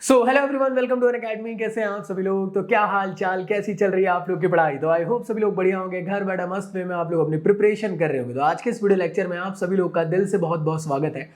So hello everyone, welcome to Unacademy. कैसे हैं आप सभी लोग? तो क्या हाल चाल, कैसी चल रही है आप लोग की पढ़ाई? तो आई होप सभी लोग बढ़िया होंगे, घर बैठा मस्त वे में आप लोग अपनी प्रिपरेशन कर रहे होंगे। तो आज के इस वीडियो लेक्चर में आप सभी लोग का दिल से बहुत बहुत स्वागत है।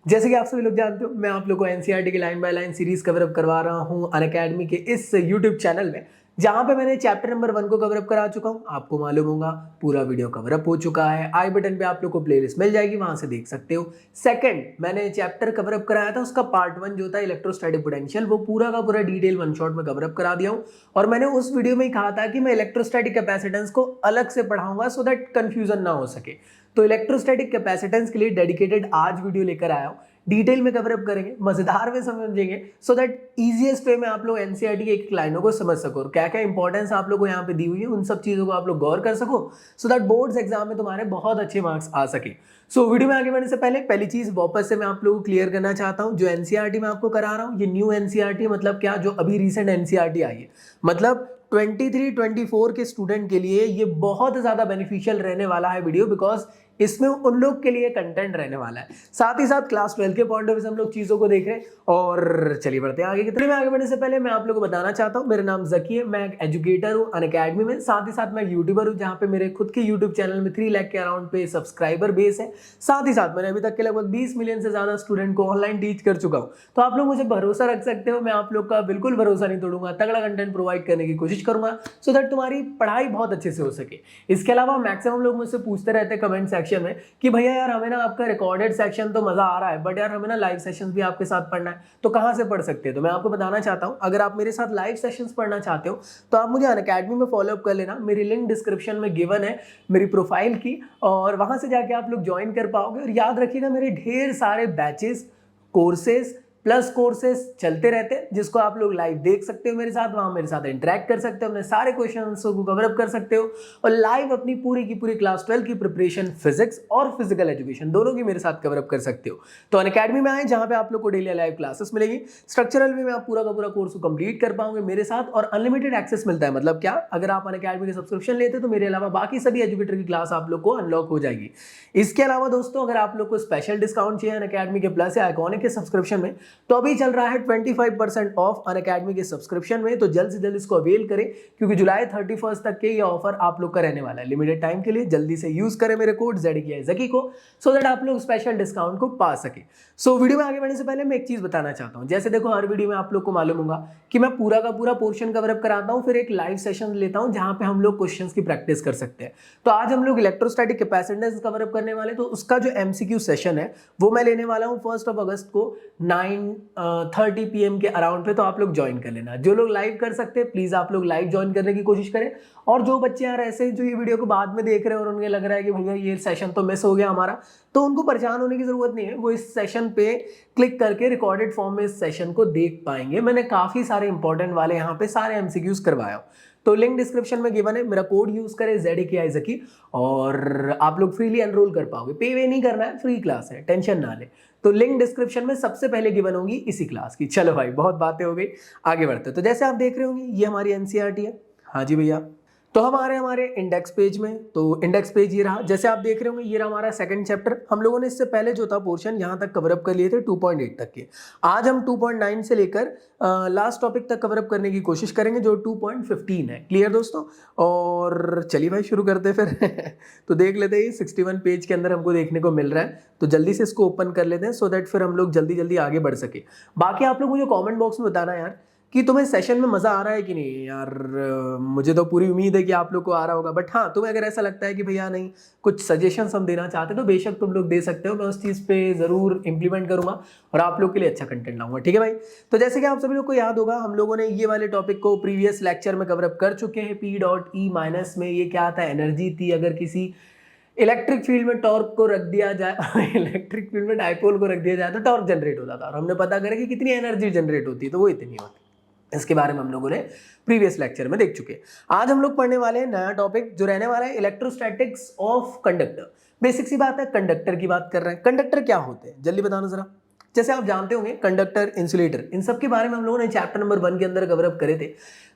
जैसे कि आप सभी लोग जानते हो, मैं आप लोग को एनसीईआरटी की line by line series cover up करवा रहा हूँ अनअकैडमी के इस यूट्यूब चैनल में, जहां पे मैंने चैप्टर नंबर 1 को कवर अप करा चुका हूं। आपको मालूम होगा पूरा वीडियो कवर अप हो चुका है। आई बटन पे आप लोग को प्लेलिस्ट मिल जाएगी, वहां से देख सकते हो। सेकंड, मैंने चैप्टर कवर अप कराया था, उसका पार्ट 1 जो था इलेक्ट्रोस्टैटिक पोटेंशियल, वो पूरा का पूरा डिटेल वन शॉट में कवर अप करा दिया हूं। और मैंने उस वीडियो में ही कहा था कि मैं इलेक्ट्रोस्टैटिक कैपेसिटेंस को अलग से पढ़ाऊंगा सो दैट कंफ्यूजन ना हो सके। तो इलेक्ट्रोस्टैटिक कैपेसिटेंस के लिए डेडिकेटेड आज वीडियो लेकर आया हूं। डिटेल में कवर अप करेंगे, मजेदार में समझेंगे, सो दैट इजीएस्ट वे में आप लोग एनसीईआरटी की एक लाइनों को समझ सको और क्या क्या इंपॉर्टेंस आप लोग को यहाँ पे दी हुई है, उन सब चीजों को आप लोग गौर कर सको, सो दैट बोर्ड्स एग्जाम में तुम्हारे बहुत अच्छे मार्क्स आ सके। सो वीडियो में आगे बढ़ने से पहले पहली चीज वापस से मैं आप लोगों को क्लियर करना चाहता हूँ, जो एनसीईआरटी में आपको करा रहा हूँ ये न्यू एनसीईआरटी मतलब क्या, जो अभी रिसेंट एनसीईआरटी आई है, मतलब 23-24 के स्टूडेंट के लिए ये बहुत ज्यादा बेनिफिशियल रहने वाला है वीडियो, बिकॉज इसमें उन लोग के लिए कंटेंट रहने वाला है। साथ ही साथ क्लास 12 के पॉइंट ऑफ व्यू से हम लोग चीजों को देख रहे हैं। और चलिए बढ़ते हैं आगे की तरफ। मैं आगे बढ़ने से पहले मैं आप लोगों को बताना चाहता हूं, मेरा नाम जकी है, मैं एक एजुकेटर हूं अनअकैडमी में, साथ ही साथ मैं यूट्यूबर हूं, जहां पे मेरे खुद के यूट्यूब चैनल में 3 लाख के अराउंड पे सब्सक्राइबर बेस है। साथ ही साथ मैंने अभी तक के लगभग 20 मिलियन से ज्यादा स्टूडेंट को ऑनलाइन टीच कर चुका हूं। तो आप लोग मुझे भरोसा रख सकते हो, मैं आप लोग का बिल्कुल भरोसा नहीं तोड़ूंगा, तगड़ा कंटेंट प्रोवाइड करने की कोशिश करूंगा सो दैट तुम्हारी पढ़ाई बहुत अच्छे से हो सके। इसके अलावा मैक्सिमम लोग मुझसे पूछते रहते हैं कमेंट सेक्शन में कि भैया यार हमें ना आपका रिकॉर्डेड सेक्शन तो मजा आ रहा है, बट यार हमें ना लाइव सेशंस भी आपके साथ पढ़ना है, तो कहां से पढ़ सकते हैं? तो मैं आपको बताना चाहता हूं, अगर आप मेरे साथ लाइव सेशंस पढ़ना चाहते हो तो आप मुझे अनअकैडमी में फॉलो अप कर लेना। मेरी लिंक डिस्क्रिप्शन में गिवन है मेरी प्रोफाइल की, और वहां से जाके आप लोग ज्वाइन कर पाओगे। और याद रखिएगा, मेरे ढेर सारे बैचेस, कोर्सेज प्लस कोर्सेज चलते रहते हैं, जिसको आप लोग लाइव देख सकते हो मेरे साथ, वहां मेरे साथ इंटरेक्ट कर सकते हो, अपने सारे क्वेश्चंस को कवर अप कर सकते हो, और लाइव अपनी पूरी की पूरी क्लास 12 की प्रिपरेशन फिजिक्स और फिजिकल एजुकेशन दोनों की मेरे साथ कवर अप कर सकते हो। तो अनअकैडमी में आए, जहां पे आप लोग को डेली लाइव क्लासेस मिलेगी, स्ट्रक्चरल वे में आप पूरा का पूरा कोर्स को कंप्लीट कर पाओगे मेरे साथ, और अनलिमिटेड एक्सेस मिलता है। मतलब क्या, अगर आप अनअकैडमी के सब्सक्रिप्शन लेते तो मेरे अलावा बाकी सभी एजुकेटर की क्लास आप लोग को अनलॉक हो जाएगी। इसके अलावा दोस्तों, अगर आप लोग को स्पेशल डिस्काउंट चाहिए अनअकैडमी के प्लस या आइकॉनिक के सब्सक्रिप्शन में, तो अभी चल रहा है 25% ऑफ अनअकैडमी के सब्सक्रिप्शन में। तो जल्द से जल्द इसको अवेल करें, क्योंकि जुलाई 31 तक के ये ऑफर आप लोग का रहने वाला है, लिमिटेड टाइम के लिए। जल्दी से यूज करें मेरे कोड ZKI को, सो दैट आप लोग स्पेशल डिस्काउंट को पा सके। सो वीडियो में आगे बढ़ने से पहले मैं एक चीज बताना चाहता हूं। जैसे देखो, हर वीडियो में आप लोग को मालूम होगा कि मैं पूरा का पूरा पोर्शन कवर अप कराता हूं, फिर एक लाइव सेशन लेता हूं जहां पे हम लोग क्वेश्चंस की प्रैक्टिस कर सकते हैं। तो आज हम लोग इलेक्ट्रोस्टैटिक कैपेसिटेंस कवर अप करने वाले, तो उसका जो MCQ सेशन है वो मैं लेने वाला हूं 1 अगस्त को 9:30 PM के अराउंड पे। तो आप लोग ज्वाइन कर लेना। जो लोग लाइव कर सकते हैं प्लीज आप लोग लाइव ज्वाइन करने की कोशिश करें, और जो बच्चे यार ऐसे जो ये वीडियो को बाद में देख रहे हैं और उन्हें लग रहा है कि भैया ये सेशन तो मिस हो गया हमारा, तो उनको परेशान होने की जरूरत नहीं है। वो इस सेशन पे क्लिक करके रिकॉर्डेड फॉर्म में इस सेशन को देख पाएंगे। मैंने काफी सारे इंपॉर्टेंट वाले यहाँ पे सारे MCQs करवाया हूं, तो लिंक डिस्क्रिप्शन में गिवन है। मेरा कोड यूज करें ZKI, और आप लोग फ्रीली एनरोल कर पाओगे। पे वे नहीं करना है, फ्री क्लास है, टेंशन ना ले। तो लिंक डिस्क्रिप्शन में सबसे पहले गिवन होगी इसी क्लास की। चलो भाई, बहुत बातें हो गई, आगे बढ़ते। तो जैसे आप देख रहे होंगे, ये हमारी एनसीईआरटी है। हाँ जी भैया। तो हमारे इंडेक्स पेज में, तो इंडेक्स पेज ये रहा, जैसे आप देख रहे होंगे, ये रहा हमारा सेकंड चैप्टर। हम लोगों ने इससे पहले जो था पोर्शन यहाँ तक कवर अप कर लिए थे 2.8 तक के। आज हम 2.9 से लेकर लास्ट टॉपिक तक कवर अप करने की कोशिश करेंगे, जो 2.15 है। क्लियर दोस्तों? और चलिए भाई शुरू करते फिर तो देख लेते हैं, 61 पेज के अंदर हमको देखने को मिल रहा है, तो जल्दी से इसको ओपन कर लेते हैं सो दैट फिर हम लोग जल्दी जल्दी आगे बढ़ सके। बाकी आप लोग मुझे कॉमेंट बॉक्स में बताना यार कि तुम्हें सेशन में मजा आ रहा है कि नहीं। यार मुझे तो पूरी उम्मीद है कि आप लोग को आ रहा होगा, बट हाँ, तुम्हें अगर ऐसा लगता है कि भैया नहीं, कुछ सजेशंस हम देना चाहते हैं, तो बेशक तुम लोग दे सकते हो। मैं उस चीज़ पे ज़रूर इंप्लीमेंट करूंगा और आप लोग के लिए अच्छा कंटेंट लाऊंगा। ठीक है भाई? तो जैसे कि आप सभी लोग को याद होगा, हम लोगों ने ये वाले टॉपिक को प्रीवियस लेक्चर में कवर अप कर चुके हैं। P.E- में ये क्या था, एनर्जी थी। अगर किसी इलेक्ट्रिक फील्ड में टॉर्क को रख दिया जाए इलेक्ट्रिक फील्ड में डायपोल को रख दिया जाए तो टॉर्क जनरेट होता था, और हमने पता करें कि कितनी एनर्जी जनरेट होती है, तो वो इतनी होती है। इसके बारे में हम लोगों ने प्रीवियस लेक्चर में देख चुके हैं। आज हम लोग पढ़ने वाले हैं नया टॉपिक, जो रहने वाला है इलेक्ट्रोस्टैटिक्स ऑफ कंडक्टर। बेसिक सी बात है, कंडक्टर की बात कर रहे हैं। कंडक्टर क्या होते हैं, जल्दी बताना जरा। जैसे आप जानते होंगे कंडक्टर, इंसुलेटर, इन सब के बारे में हम लोगों ने चैप्टर नंबर 1 के अंदर कवर अप करे थे।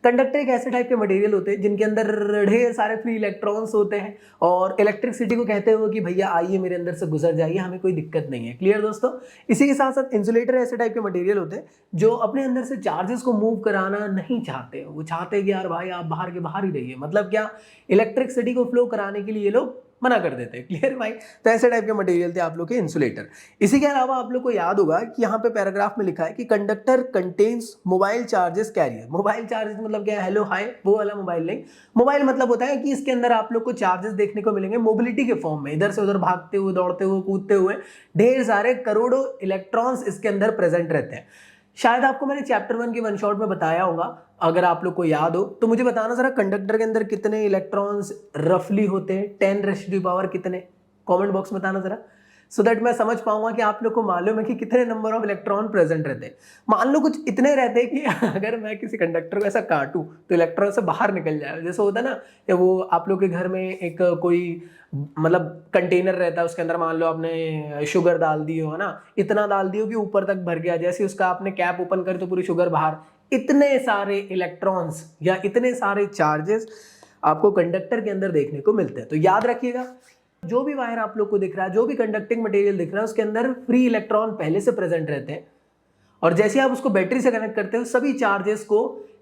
कंडक्टर एक ऐसे टाइप के मटेरियल होते हैं जिनके अंदर ढेर सारे फ्री इलेक्ट्रॉन्स होते हैं और इलेक्ट्रिसिटी को कहते हो कि भैया आइए मेरे अंदर से गुजर जाइए, हमें कोई दिक्कत नहीं है। क्लियर दोस्तों? इसी के साथ साथ इंसुलेटर ऐसे टाइप के मटेरियल होते हैं जो अपने अंदर से चार्जेस को मूव कराना नहीं चाहते, वो चाहते हैं कि यार भाई आप बाहर के बाहर ही रहिए, मतलब क्या, इलेक्ट्रिसिटी को फ्लो कराने के लिए ये लोग मना कर देते हैं। क्लियर भाई? तो ऐसे टाइप के मटेरियल थे आप लोग के इंसुलेटर। इसी के अलावा आप लोग को याद होगा कि यहाँ पे पैराग्राफ में लिखा है कि conductor contains mobile charges carrier. Mobile charges मतलब क्या है? हेलो हाय वो वाला मोबाइल नहीं। मोबाइल मतलब होता है कि इसके अंदर आप लोग को चार्जेस देखने को मिलेंगे मोबिलिटी के फॉर्म में, इधर से उधर भागते हुए, दौड़ते हुए, कूदते हुए ढेर सारे करोड़ों इलेक्ट्रॉन्स इसके अंदर प्रेजेंट रहते हैं। शायद आपको मैंने चैप्टर 1 की वन शॉट में बताया होगा, अगर आप लोग को याद हो तो मुझे बताना जरा, कंडक्टर के अंदर कितने इलेक्ट्रॉन्स रफली होते हैं? 10⁻⁴ कितने? कमेंट बॉक्स में बताना जरा, सो दैट मैं समझ पाऊंगा कि आप लोग को मालूम है कि कितने नंबर ऑफ इलेक्ट्रॉन प्रेजेंट रहते हैं। मान लो कुछ इतने रहते हैं कि अगर मैं किसी कंडक्टर को ऐसा काटूं तो इलेक्ट्रॉन से बाहर निकल जाए। जैसे होता है ना, या वो आप लोग के घर में एक कोई मतलब कंटेनर रहता है, उसके अंदर मान लो आपने शुगर डाल दी हो, है ना, इतना डाल दी हो कि ऊपर तक भर गया, जैसे उसका आपने कैप ओपन कर तो पूरी शुगर बाहर। इतने सारे इलेक्ट्रॉन्स या इतने सारे चार्जेस आपको कंडक्टर के अंदर देखने को मिलते हैं। तो याद रखिएगा, जो भी वायर आप लोग को दिख रहा है, जो भी कंडक्टिंग मटेरियल दिख रहा है, उसके अंदर फ्री इलेक्ट्रॉन पहले से प्रेजेंट रहते हैं और जैसे आप उसको बैटरी से कनेक्ट करते हो सभी चार्जेस को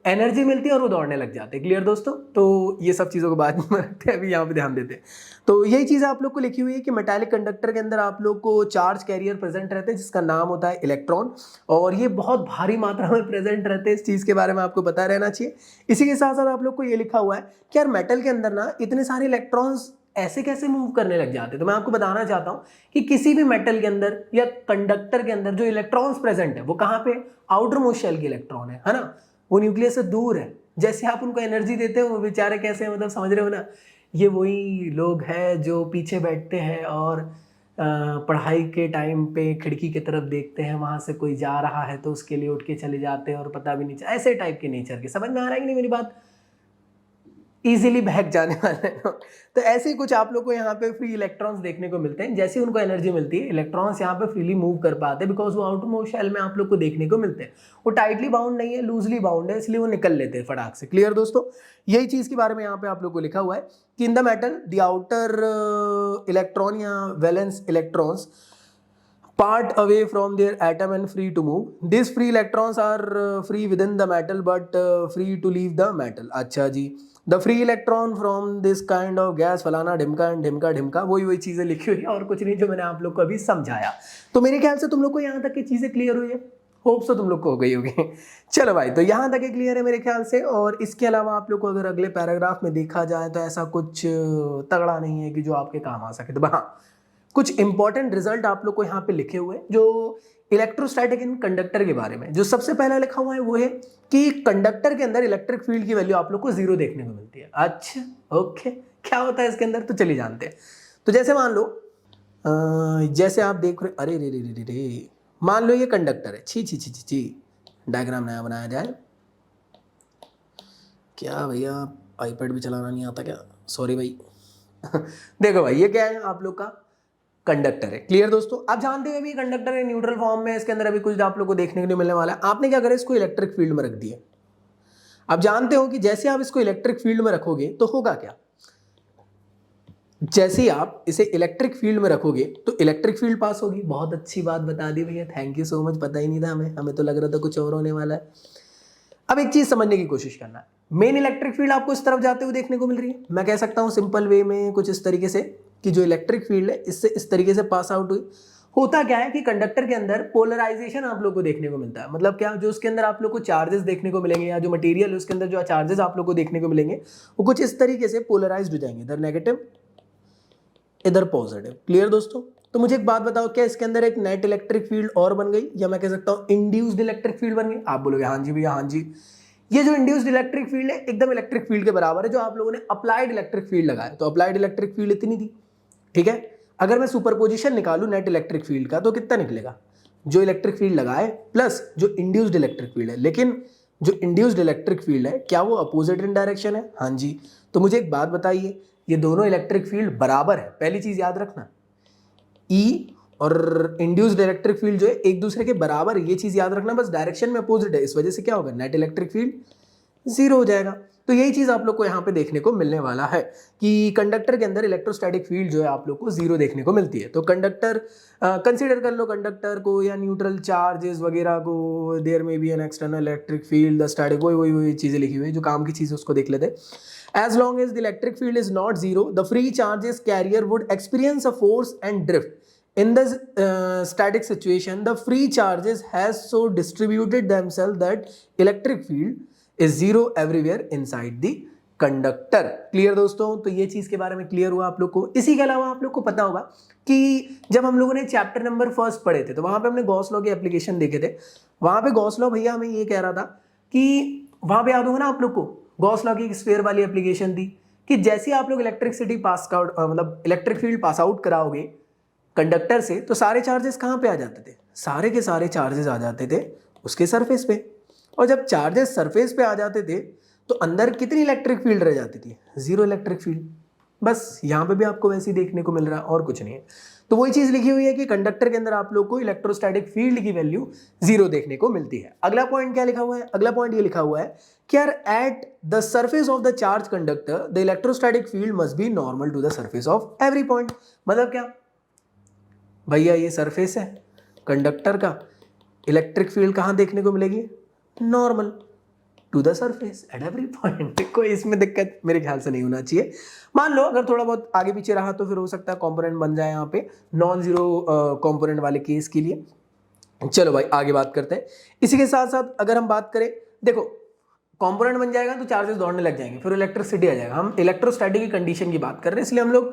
एनर्जी मिलती है और वो दौड़ने लग जाते हैं। क्लियर दोस्तों? तो ये सब चीज़ों को बाद में रखते हैं, अभी यहाँ पे ध्यान देते हैं। तो यही चीज़ आप लोग को लिखी हुई है कि मेटालिक कंडक्टर के अंदर आप लोग को चार्ज कैरियर प्रेजेंट रहते हैं जिसका नाम होता है इलेक्ट्रॉन, और ये बहुत भारी मात्रा में प्रेजेंट रहते हैं। इस चीज़ के बारे में आपको पता रहना चाहिए। इसी के साथ साथ आप लोग को ये लिखा हुआ है कि यार मेटल के अंदर ना इतने सारे इलेक्ट्रॉन्स ऐसे कैसे मूव करने लग जाते हैं। तो मैं आपको बताना चाहता हूं कि किसी भी मेटल के अंदर या कंडक्टर के अंदर जो इलेक्ट्रॉन्स प्रेजेंट है वो कहां पे? आउटर मोस्ट शेल के इलेक्ट्रॉन है ना, वो न्यूक्लियस से दूर है। जैसे आप उनको एनर्जी देते हो वो बेचारे कैसे, मतलब समझ रहे हो ना, ये वही लोग हैं जो पीछे बैठते हैं और पढ़ाई के टाइम पे खिड़की की तरफ देखते हैं, वहां से कोई जा रहा है तो उसके लिए उठ के चले जाते हैं और पता भी नहीं चलता। ऐसे टाइप के नेचर के, समझ में आ रहा है कि नहीं मेरी बात? इजीली बहक जाने वाले हैं। तो ऐसे ही कुछ आप लोग को यहाँ पे फ्री इलेक्ट्रॉन्स देखने को मिलते हैं। जैसे उनको एनर्जी मिलती है, इलेक्ट्रॉन्स यहाँ पे फ्रीली मूव कर पाते हैं बिकॉज वो आउटर मोस्ट शेल में आप लोग को देखने को मिलते हैं। वो टाइटली बाउंड नहीं है, लूजली बाउंड है, इसलिए वो निकल लेते हैं फटाक से। क्लियर दोस्तों? यही चीज के बारे में यहाँ पे आप लोग को लिखा हुआ है कि in the metal the outer electron या valence electrons part away from their atom and free to move. These free electrons are free within the metal but free to leave the metal. अच्छा जी, the free electron from this kind of gas फलाना ढिमका and ढिमका ढिमका, वही चीजें लिखी हुई है और कुछ नहीं, जो मैंने आप लोग को अभी समझाया। तो मेरे ख्याल से तुम लोग को यहाँ तक की चीजें क्लियर हुई है, होप सो तुम लोग को हो गई होगी। चलो भाई, तो यहाँ तक क्लियर है मेरे ख्याल से। और इसके अलावा आप लोग को अगर अगले पैराग्राफ में देखा जाए तो ऐसा कुछ तगड़ा नहीं है कि जो आपके काम आ सके। तो हाँ, कुछ इंपॉर्टेंट रिजल्ट आप लोग को यहाँ पे लिखे हुए जो इलेक्ट्रोस्टैटिक इन कंडक्टर के बारे में। जो सबसे पहला लिखा हुआ है वो है कि कंडक्टर के अंदर इलेक्ट्रिक फील्ड की वैल्यू आप लोग को 0 देखने को मिलती है। अच्छा ओके, क्या होता है इसके अंदर, तो चलिए जानते हैं। तो जैसे मान लो जैसे आप देख रहे, अरे रे रे रे रे, मान लो ये कंडक्टर है, छी छी छी छी छी, डायग्राम नया बनाया जाए। क्या भैया आईपैड भी चलाना नहीं आता क्या? सॉरी भाई। देखो भाई, ये क्या है आप लोग का कंडक्टर है। क्लियर दोस्तों? आप जानते हो अभी कंडक्टर है न्यूट्रल फॉर्म में, इसके अंदर अभी कुछ आप लोग को देखने को नहीं मिलने वाला है। आपने क्या करा, इसको इलेक्ट्रिक फील्ड में रख दिया। आप जानते हो कि जैसे आप इसको इलेक्ट्रिक फील्ड में रखोगे तो होगा क्या, जैसे ही आप इसे इलेक्ट्रिक फील्ड में रखोगे तो इलेक्ट्रिक फील्ड पास होगी। बहुत अच्छी बात बता दी भैया, थैंक यू सो मच। पता ही नहीं था हमें तो लग रहा था कुछ और होने वाला है। अब एक चीज समझने की कोशिश करना है, मेन इलेक्ट्रिक फील्ड आपको इस तरफ जाते हुए देखने को मिल रही है। मैं कह सकता हूं सिंपल वे में कुछ इस तरीके से कि जो इलेक्ट्रिक फील्ड है इससे इस तरीके से पास आउट हुई। होता क्या है कि कंडक्टर के अंदर पोलराइजेशन आप लोग को देखने को मिलता है। मतलब क्या, जो उसके अंदर आप लोग को चार्जेस देखने को मिलेंगे या जो मटेरियल है उसके अंदर जो चार्जेस आप लोग को देखने को मिलेंगे वो कुछ इस तरीके से पोलराइज्ड हो जाएंगे, इधर नेगेटिव इधर पॉजिटिव। क्लियर दोस्तों? तो मुझे एक बात बताओ, क्या इसके अंदर एक नेट इलेक्ट्रिक फील्ड और बन गई, या मैं कह सकता हूं इंड्यूस्ड इलेक्ट्रिक फील्ड बन गई? आप बोलोगे हाँ जी भैया हाँ जी। ये जो इंड्यूस्ड इलेक्ट्रिक फील्ड है एकदम इलेक्ट्रिक फील्ड के बराबर है जो आप लोगों ने अप्लाइड इलेक्ट्रिक फील्ड लगाया। तो अप्लाइड इलेक्ट्रिक फील्ड इतनी थी, ठीक है। अगर मैं सुपरपोजिशन निकालूं नेट इलेक्ट्रिक फील्ड का तो कितना निकलेगा, जो इलेक्ट्रिक फील्ड लगाए प्लस जो इंड्यूस्ड इलेक्ट्रिक फील्ड है। लेकिन जो इंड्यूस्ड इलेक्ट्रिक फील्ड है क्या वो अपोजिट इन डायरेक्शन है? हाँ जी। तो मुझे एक बात बताइए, ये दोनों इलेक्ट्रिक फील्ड बराबर है, पहली चीज याद रखना, ई और इंड्यूस्ड इलेक्ट्रिक फील्ड जो है एक दूसरे के बराबर, ये चीज याद रखना, बस डायरेक्शन में अपोजिट है, इस वजह से क्या होगा, नेट इलेक्ट्रिक फील्ड जीरो हो जाएगा। तो यही चीज आप लोग को यहाँ पे देखने को मिलने वाला है कि कंडक्टर के अंदर इलेक्ट्रोस्टैटिक फील्ड जो है आप लोग को जीरो देखने को मिलती है। तो कंडक्टर कंसीडर कर लो कंडक्टर को या न्यूट्रल चार्जेस वगैरह को, there may be an external electric field, the static, वही चीजें लिखी हुई है, जो काम की चीज है उसको देख लेते। As long as the electric field is not zero, the free charges carrier would experience a force and drift. In the static situation, the free charges has so distributed themselves that electric field is zero everywhere inside the conductor. Clear दोस्तों? तो ये चीज के बारे में clear हुआ आप लोग को। इसी के अलावा आप लोग को पता होगा कि जब हम लोगों ने चैप्टर नंबर फर्स्ट पढ़े थे तो वहां पे हमने गॉस लॉ के एप्लीकेशन देखे थे। वहां पे गॉस लॉ भैया हमें ये कह रहा था कि वहां पे याद होगा ना आप लोग को, गॉस लॉ की एक स्फीयर वाली एप्लीकेशन थी कि जैसे आप लोग इलेक्ट्रिसिटी पास आउट मतलब इलेक्ट्रिक फील्ड पास आउट कराओगे कंडक्टर से तो सारे चार्जेस कहाँ पे आ जाते थे, सारे के सारे चार्जेस आ जाते थे उसके सरफेस पे। और जब चार्जेस सरफेस पे आ जाते थे तो अंदर कितनी इलेक्ट्रिक फील्ड रह जाती थी, जीरो इलेक्ट्रिक फील्ड। बस यहाँ पे भी आपको वैसे ही देखने को मिल रहा है और कुछ नहीं है। तो वही चीज लिखी हुई है कि कंडक्टर के अंदर आप लोग को इलेक्ट्रोस्टैटिक फील्ड की वैल्यू जीरो देखने को मिलती है। अगला पॉइंट क्या लिखा हुआ है, अगला पॉइंट ये लिखा हुआ है कि यार at the surface of the charge conductor the electrostatic field must be normal to the surface of every point. मतलब क्या भैया, ये सरफेस है कंडक्टर का, इलेक्ट्रिक फील्ड कहाँ देखने को मिलेगी, normal to the surface at every point. कोई इसमें दिक्कत मेरे ख्याल से नहीं होना चाहिए। मान लो अगर थोड़ा बहुत आगे पीछे रहा तो फिर हो सकता है कंपोनेंट बन जाए यहाँ पे नॉन जीरो कंपोनेंट वाले केस के लिए। चलो भाई आगे बात करते हैं। इसी के साथ साथ अगर हम बात करें, देखो कंपोनेंट बन जाएगा तो चार्जेस दौड़ने लग जाएंगे, फिर इलेक्ट्रिसिटी आ जाएगा। हम इलेक्ट्रोस्टैटिक की कंडीशन की बात कर रहे हैं इसलिए हम लोग,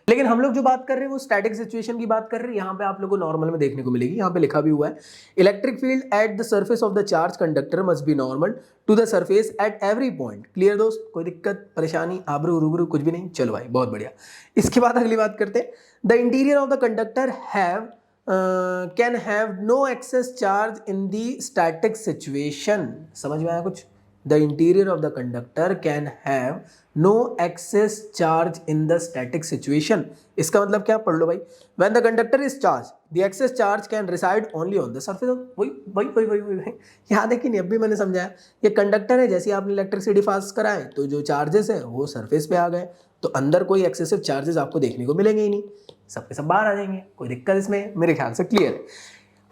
लेकिन हम लोग जो बात कर रहे हैं वो स्टैटिक सिचुएशन की बात कर रहे हैं। यहाँ पे आप लोगों को नॉर्मल में देखने को मिलेगी, यहाँ पे लिखा भी हुआ है electric field at the surface of the charge conductor must be normal to the surface at every point. Clear दोस्त? कोई दिक्कत परेशानी आबरू रूबरू कुछ भी नहीं? चलो भाई बहुत बढ़िया। इसके बाद अगली बात करते हैं, the interior of the conductor have can have no excess charge in the static situation. समझ में आया कुछ? The interior of the conductor can have no excess charge in the static situation. इसका मतलब क्या, पढ़ लो भाई। When the conductor is charged, the excess charge can reside only on the surface of, वही याद है कि नहीं? अब भी मैंने समझाया, ये कंडक्टर है, जैसे आपने इलेक्ट्रिसिटी पास कराए तो जो चार्जेस है वो सरफेस पे आ गए, तो अंदर कोई एक्सेसिव चार्जेस आपको देखने को मिलेंगे ही नहीं, सब के सब बाहर आ जाएंगे। कोई दिक्कत इसमें? मेरे ख्याल से क्लियर है।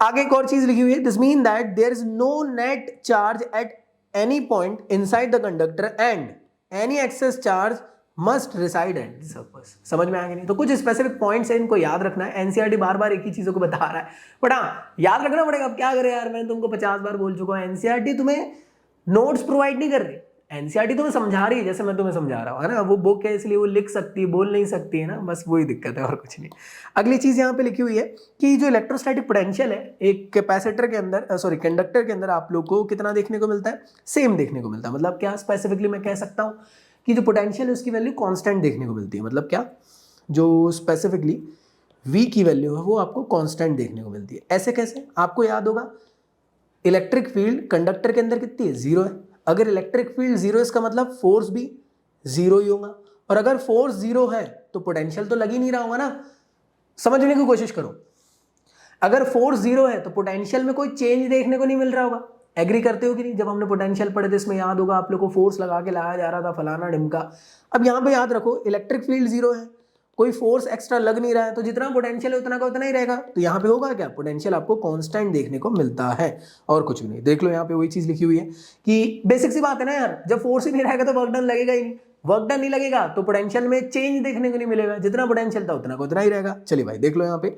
आगे एक और चीज लिखी हुई है, this mean that there is no net charge at any point inside the conductor and any excess charge must reside at the surface। समझ में आ गया नहीं? तो कुछ स्पेसिफिक पॉइंट्स हैं, इनको याद रखना है। एनसीईआरटी बार बार एक ही चीजों को बता रहा है, बट हाँ याद रखना पड़ेगा। अब क्या करें यार, मैंने तुमको 50 बार बोल चुका हूँ, एनसीईआरटी तुम्हें नोट्स प्रोवाइड नहीं कर रही, एनसीईआरटी तुम्हें समझा रही है जैसे मैं तुम्हें समझा रहा हूँ, है ना। वो बुक है इसलिए वो लिख सकती है, बोल नहीं सकती है ना, बस वही दिक्कत है और कुछ नहीं। अगली चीज यहाँ पे लिखी हुई है कि जो इलेक्ट्रोस्टैटिक पोटेंशियल है एक कैपेसिटर के अंदर, सॉरी कंडक्टर के अंदर आप लोग को कितना देखने को मिलता है, सेम देखने को मिलता है। मतलब क्या स्पेसिफिकली मैं कह सकता हूँ कि जो पोटेंशियल है उसकी वैल्यू कॉन्स्टेंट देखने को मिलती है। मतलब क्या, जो स्पेसिफिकली V की वैल्यू है वो आपको कॉन्स्टेंट देखने को मिलती है। ऐसे कैसे? आपको याद होगा इलेक्ट्रिक फील्ड कंडक्टर के अंदर कितनी है, जीरो है। अगर इलेक्ट्रिक फील्ड जीरो इसका मतलब फोर्स भी जीरो ही होगा, और अगर फोर्स जीरो है तो पोटेंशियल तो लग ही नहीं रहा होगा ना। समझने की कोशिश करो, अगर फोर्स जीरो है तो पोटेंशियल में कोई चेंज देखने को नहीं मिल रहा होगा। एग्री करते हो कि नहीं? जब हमने पोटेंशियल पढ़े थे इसमें याद होगा आप लोग को फोर्स लगा के लाया जा रहा था फलाना ढिमका। अब यहाँ पे याद रखो इलेक्ट्रिक फील्ड जीरो है, कोई फोर्स एक्स्ट्रा लग नहीं रहा है, तो जितना पोटेंशियल है उतना का उतना ही रहेगा। तो यहाँ पे होगा क्या, पोटेंशियल आपको कांस्टेंट देखने को मिलता है और कुछ भी नहीं। देख लो यहाँ पे वही चीज लिखी हुई है कि बेसिक सी बात है ना यार, जब फोर्स ही नहीं रहेगा तो वर्क डन लगेगा ही नहीं, वर्क डन नहीं लगेगा तो पोटेंशियल में चेंज देखने को नहीं मिलेगा, जितना पोटेंशियल था उतना का उतना ही रहेगा। चलिए भाई देख लो यहाँ पे,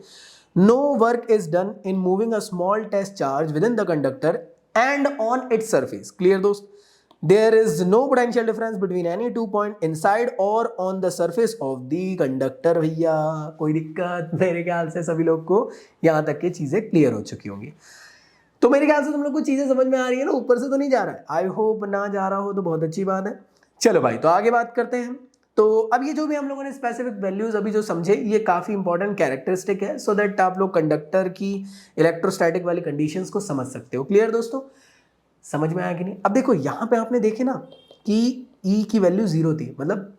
no work is done in moving a small test charge within the conductor and on its surface. Clear दोस्त? There is no potential difference between any 2 point inside or on the surface of the conductor। भैया कोई दिक्कत? मेरे ख्याल से सभी लोग को यहाँ तक की चीजें क्लियर हो चुकी होंगी। तो मेरे ख्याल से तुम लोग को चीजें समझ में आ रही है ना, ऊपर से तो नहीं जा रहा है। आई होप ना जा रहा हो तो बहुत अच्छी बात है। चलो भाई तो आगे बात करते हैं। तो अब ये जो भी हम लोगों ने स्पेसिफिक वैल्यूज अभी जो समझे, ये काफी इंपॉर्टेंट कैरेक्टरिस्टिक है, सो दैट आप लोग कंडक्टर की इलेक्ट्रोस्टैटिक वाली कंडीशंस को समझ सकते हो। क्लियर दोस्तों? समझ में आया कि नहीं? अब देखो यहाँ पे आपने देखे ना कि E की वैल्यू जीरो थी, मतलब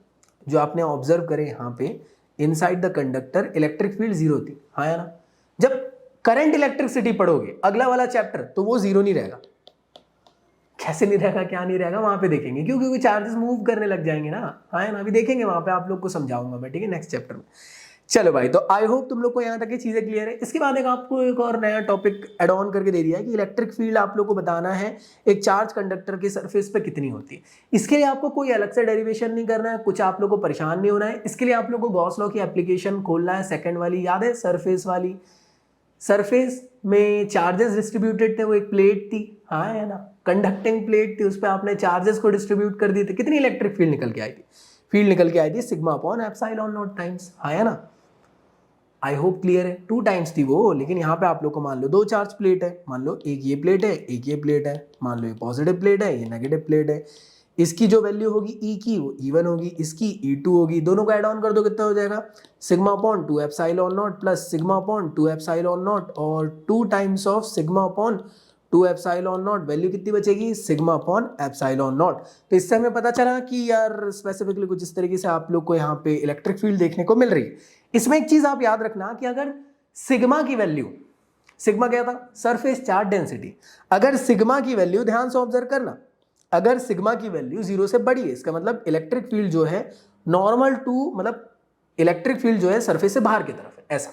जो आपने ऑब्जर्व करे यहाँ पे inside the conductor electric field zero थी, हाँ या ना। जब करंट इलेक्ट्रिसिटी पढ़ोगे अगला वाला चैप्टर, तो वो जीरो नहीं रहेगा। कैसे नहीं रहेगा, क्या नहीं रहेगा, वहां पे देखेंगे, क्यों? क्योंकि चार्जेस मूव करने लग जाएंगे ना, हाँ ना, अभी देखेंगे वहां पे, आप लोग को समझाऊंगा मैं, ठीक है, नेक्स्ट चैप्टर में। चलो भाई, तो आई होप तुम लोग को यहाँ तक ये चीजें क्लियर है। इसके बाद एक आपको एक और नया टॉपिक एड ऑन करके दे दिया है कि इलेक्ट्रिक फील्ड आप लोग को बताना है एक चार्ज कंडक्टर की सरफेस पे कितनी होती है। इसके लिए आपको कोई अलग से डेरिवेशन नहीं करना है, कुछ आप लोग को परेशान नहीं होना है। इसके लिए आप लोग को गॉस लॉ की एप्लीकेशन खोलना है, सेकंड वाली, याद है, सरफेस वाली। सरफेस में चार्जेस डिस्ट्रीब्यूटेड थे, वो एक प्लेट थी, हाँ है ना, कंडक्टिंग प्लेट थी, उस पर आपने चार्जेस को डिस्ट्रीब्यूट कर दिए थे, कितनी इलेक्ट्रिक फील्ड निकल के आई थी? फील्ड निकल के आई थी sigma upon epsilon not times, हाँ है ना। आई होप क्लियर है, 2 टाइम्स थी वो, लेकिन यहाँ पे आप लोग को मान लो 2 चार्ज प्लेट है, मान लो एक ये प्लेट है, एक ये प्लेट है, मान लो ये पॉजिटिव प्लेट है, ये नेगेटिव प्लेट है। इसकी जो वैल्यू होगी ई की वो E1 होगी, इसकी E2 होगी, दोनों को ऐड ऑन कर दो, कितना हो जाएगा? Sigma upon 2 epsilon not plus sigma upon 2 epsilon not, और 2 times of sigma upon 2 epsilon not, value कितनी बचेगी? Sigma upon epsilon not. तो इससे हमें पता चला कि यार स्पेसिफिकली कुछ इस तरीके से आप लोग को यहाँ पे इलेक्ट्रिक फील्ड देखने को मिल रही है। इसमें एक चीज आप याद रखना कि अगर सिग्मा की वैल्यू, सिग्मा क्या था? Surface charge density. अगर सिग्मा की वैल्यू, ध्यान से ऑब्जर्व करना, अगर सिग्मा की वैल्यू 0 से बड़ी है, इसका मतलब इलेक्ट्रिक फील्ड जो है नॉर्मल टू, मतलब इलेक्ट्रिक फील्ड जो है सरफेस से बाहर की तरफ है, ऐसा,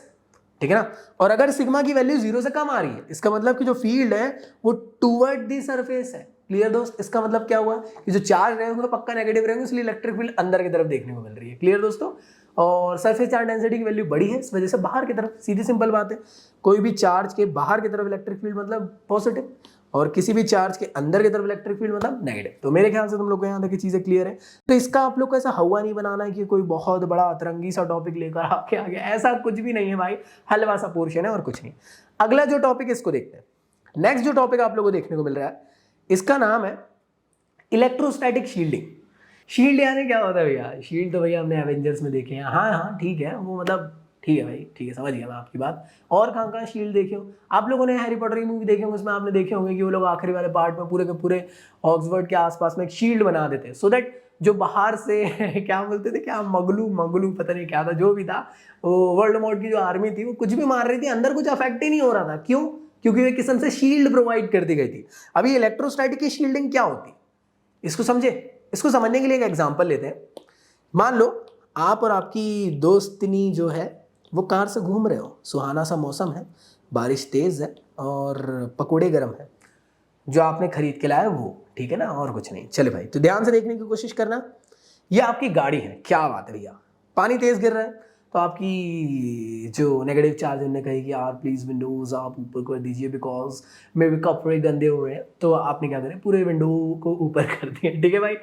ठीक है ना। और अगर सिग्मा की वैल्यू 0 से कम आ रही है, इसका मतलब कि जो फील्ड है वो टूवर्ड दी सरफेस है। क्लियर दोस्त? इसका मतलब क्या हुआ कि जो चार्ज रहेंगे वो पक्का नेगेटिव रहेंगे, इसलिए इलेक्ट्रिक फील्ड अंदर की तरफ देखने को मिल रही है। क्लियर दोस्तों? और सरफेस चार्ज डेंसिटी की वैल्यू बड़ी है, इस वजह से बाहर की तरफ, सीधी सिंपल बात है, कोई भी चार्ज के बाहर की तरफ इलेक्ट्रिक फील्ड मतलब पॉजिटिव, और किसी भी चार्ज के अंदर की तरफ इलेक्ट्रिक फील्ड मतलब नेगेटिव। तो मेरे ख्याल से तुम लोग को यहाँ तक की चीजें क्लियर है। तो इसका आप लोग को ऐसा हवा नहीं बनाना है कि कोई बहुत बड़ा अतरंगी सा टॉपिक लेकर आके आ गया, ऐसा कुछ भी नहीं है भाई, हलवा सा पोर्शन है और कुछ नहीं। अगला जो टॉपिक इसको देखते हैं। नेक्स्ट जो टॉपिक आप लोगों को देखने को मिल रहा है, इसका नाम है इलेक्ट्रोस्टैटिक शील्डिंग। शील्ड यानी क्या होता है भैया? शील्ड तो भैया हमने एवेंजर्स में देखे हैं, हाँ हाँ ठीक है, वो मतलब ठीक है भाई, ठीक है, समझ गया मैं आपकी बात। और कहाँ कहाँ शील्ड देखे हो आप लोगों ने? हैरी पॉटर की मूवी देखे होंगे, उसमें आपने देखे होंगे कि वो लोग आखिरी वाले पार्ट में पूरे के पूरे ऑक्सफोर्ड के आसपास में एक शील्ड बना देते हैं, सो दैट जो बाहर से क्या बोलते थे, क्या मगलू पता नहीं क्या था, जो भी था, वो वर्ल्ड मोड की जो आर्मी थी वो कुछ भी मार रही थी, अंदर कुछ अफेक्ट ही नहीं हो रहा था। क्यों? क्योंकि एक किस्म से शील्ड प्रोवाइड कर दी गई थी। अभी इलेक्ट्रोस्टैटिक की शील्डिंग क्या होती, इसको समझे? इसको समझने के लिए एक एग्जांपल लेते हैं। मान लो आप और आपकी दोस्तनी जो है वो कार से घूम रहे हो, सुहाना सा मौसम है, बारिश तेज है और पकोड़े गर्म है, जो आपने खरीद के लाया वो, ठीक है ना, और कुछ नहीं। चले भाई, तो ध्यान से देखने की कोशिश करना। ये आपकी गाड़ी है, क्या बात है भैया, पानी तेज गिर रहा है, तो आपकी जो नेगेटिव चार्ज उन्होंने कही कि यार प्लीज़ विंडोज़ आप ऊपर कर दीजिए बिकॉज मेरे कपड़े गंदे हो रहे हैं, तो आपने क्या करें, पूरे विंडो को ऊपर कर दिया, ठीक है भाई।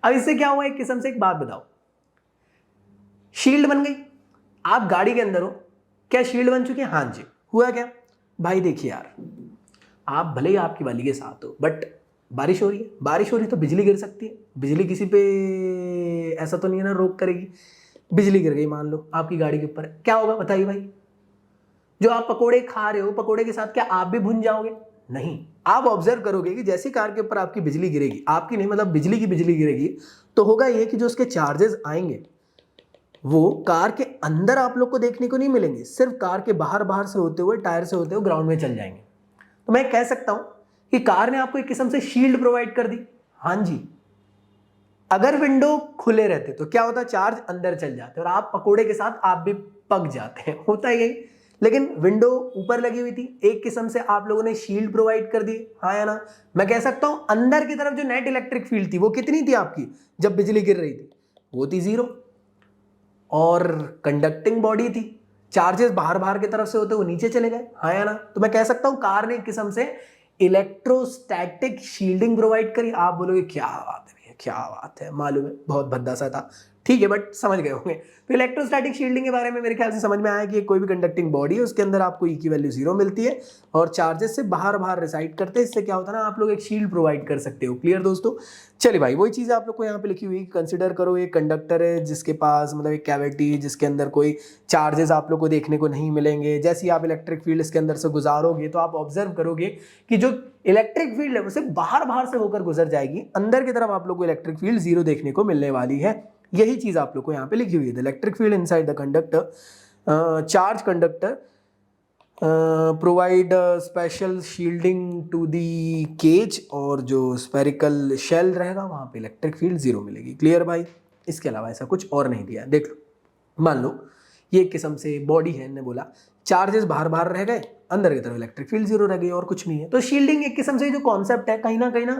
अब इससे क्या हुआ, एक किस्म से एक बात बताओ, शील्ड बन गई, आप गाड़ी के अंदर हो, क्या शील्ड बन चुकी है? हाँ जी। हुआ क्या भाई, देखिए यार, आप भले ही आपकी वाली के साथ हो, बट बारिश हो रही है, बारिश हो रही है तो बिजली गिर सकती है, बिजली किसी पे ऐसा तो नहीं है ना रोक करेगी, बिजली गिर गई मान लो आपकी गाड़ी के ऊपर, क्या होगा बताइए भाई? जो आप पकोड़े खा रहे हो, पकोड़े के साथ क्या आप भी भुन जाओगे? नहीं, आप ऑब्जर्व करोगे कि जैसी कार के ऊपर आपकी बिजली गिरेगी, आपकी नहीं मतलब बिजली की बिजली गिरेगी, तो होगा ये कि जो उसके चार्जेस आएंगे वो कार के अंदर आप लोग को देखने को नहीं मिलेंगे, सिर्फ कार के बाहर से होते हुए, टायर से होते हुए ग्राउंड में चल जाएंगे। तो मैं कह सकता हूं कि कार ने आपको एक किस्म से शील्ड प्रोवाइड कर दी। हाँ जी, अगर विंडो खुले रहते तो क्या होता, चार्ज अंदर चल जाते और आप पकोड़े के साथ आप भी पक जाते हैं, होता है यही। लेकिन विंडो ऊपर लगी हुई थी, एक किस्म से आप लोगों ने शील्ड प्रोवाइड कर दी, हाँ या ना। मैं कह सकता हूं अंदर की तरफ जो नेट इलेक्ट्रिक फील्ड थी वो कितनी थी आपकी जब बिजली गिर रही थी? वो थी 0। और कंडक्टिंग बॉडी थी, चार्जेस बाहर की तरफ से होते हुए नीचे चले गए, हाँ या ना। तो मैं कह सकता हूं कार ने एक किस्म से इलेक्ट्रोस्टैटिक शील्डिंग प्रोवाइड करी। आप बोलोगे क्या बात है भैया, क्या बात है, मालूम है बहुत भद्दा सा था, ठीक है, बट समझ गए होंगे। तो इलेक्ट्रोस्टैटिक शील्डिंग के बारे में मेरे ख्याल से समझ में आया कि कोई भी कंडक्टिंग बॉडी है उसके अंदर आपको ई की वैल्यू 0 मिलती है और चार्जेस से बाहर रिसाइड करते हैं, इससे क्या होता है ना, आप लोग एक शील्ड प्रोवाइड कर सकते हो। क्लियर दोस्तों? चलिए भाई, वही चीज़ आप लोग को यहाँ पे लिखी हुई, कंसिडर करो एक कंडक्टर है जिसके पास मतलब एक कैविटी, जिसके अंदर कोई चार्जेस आप लोग को देखने को नहीं मिलेंगे। जैसे ही आप इलेक्ट्रिक फील्ड इसके अंदर से गुजारोगे तो आप ऑब्जर्व करोगे कि जो इलेक्ट्रिक फील्ड है वो सिर्फ बाहर से होकर गुजर जाएगी, अंदर की तरफ आप लोग को इलेक्ट्रिक फील्ड 0 देखने को मिलने वाली है। यही चीज आप लोग को यहाँ पे लिखी हुई है, electric field inside the conductor, charge conductor provide special shielding to the cage, और जो स्पेरिकल शेल रहेगा वहाँ पे इलेक्ट्रिक फील्ड जीरो मिलेगी। क्लियर भाई? इसके अलावा ऐसा कुछ और नहीं दिया। देख लो, मान लो ये एक किस्म से बॉडी है, ने बोला चार्जेस बाहर बाहर रह गए, अंदर की तरफ इलेक्ट्रिक फील्ड जीरो रह गई, और कुछ नहीं है। तो शील्डिंग एक किस्म से जो कॉन्सेप्ट है कहीं ना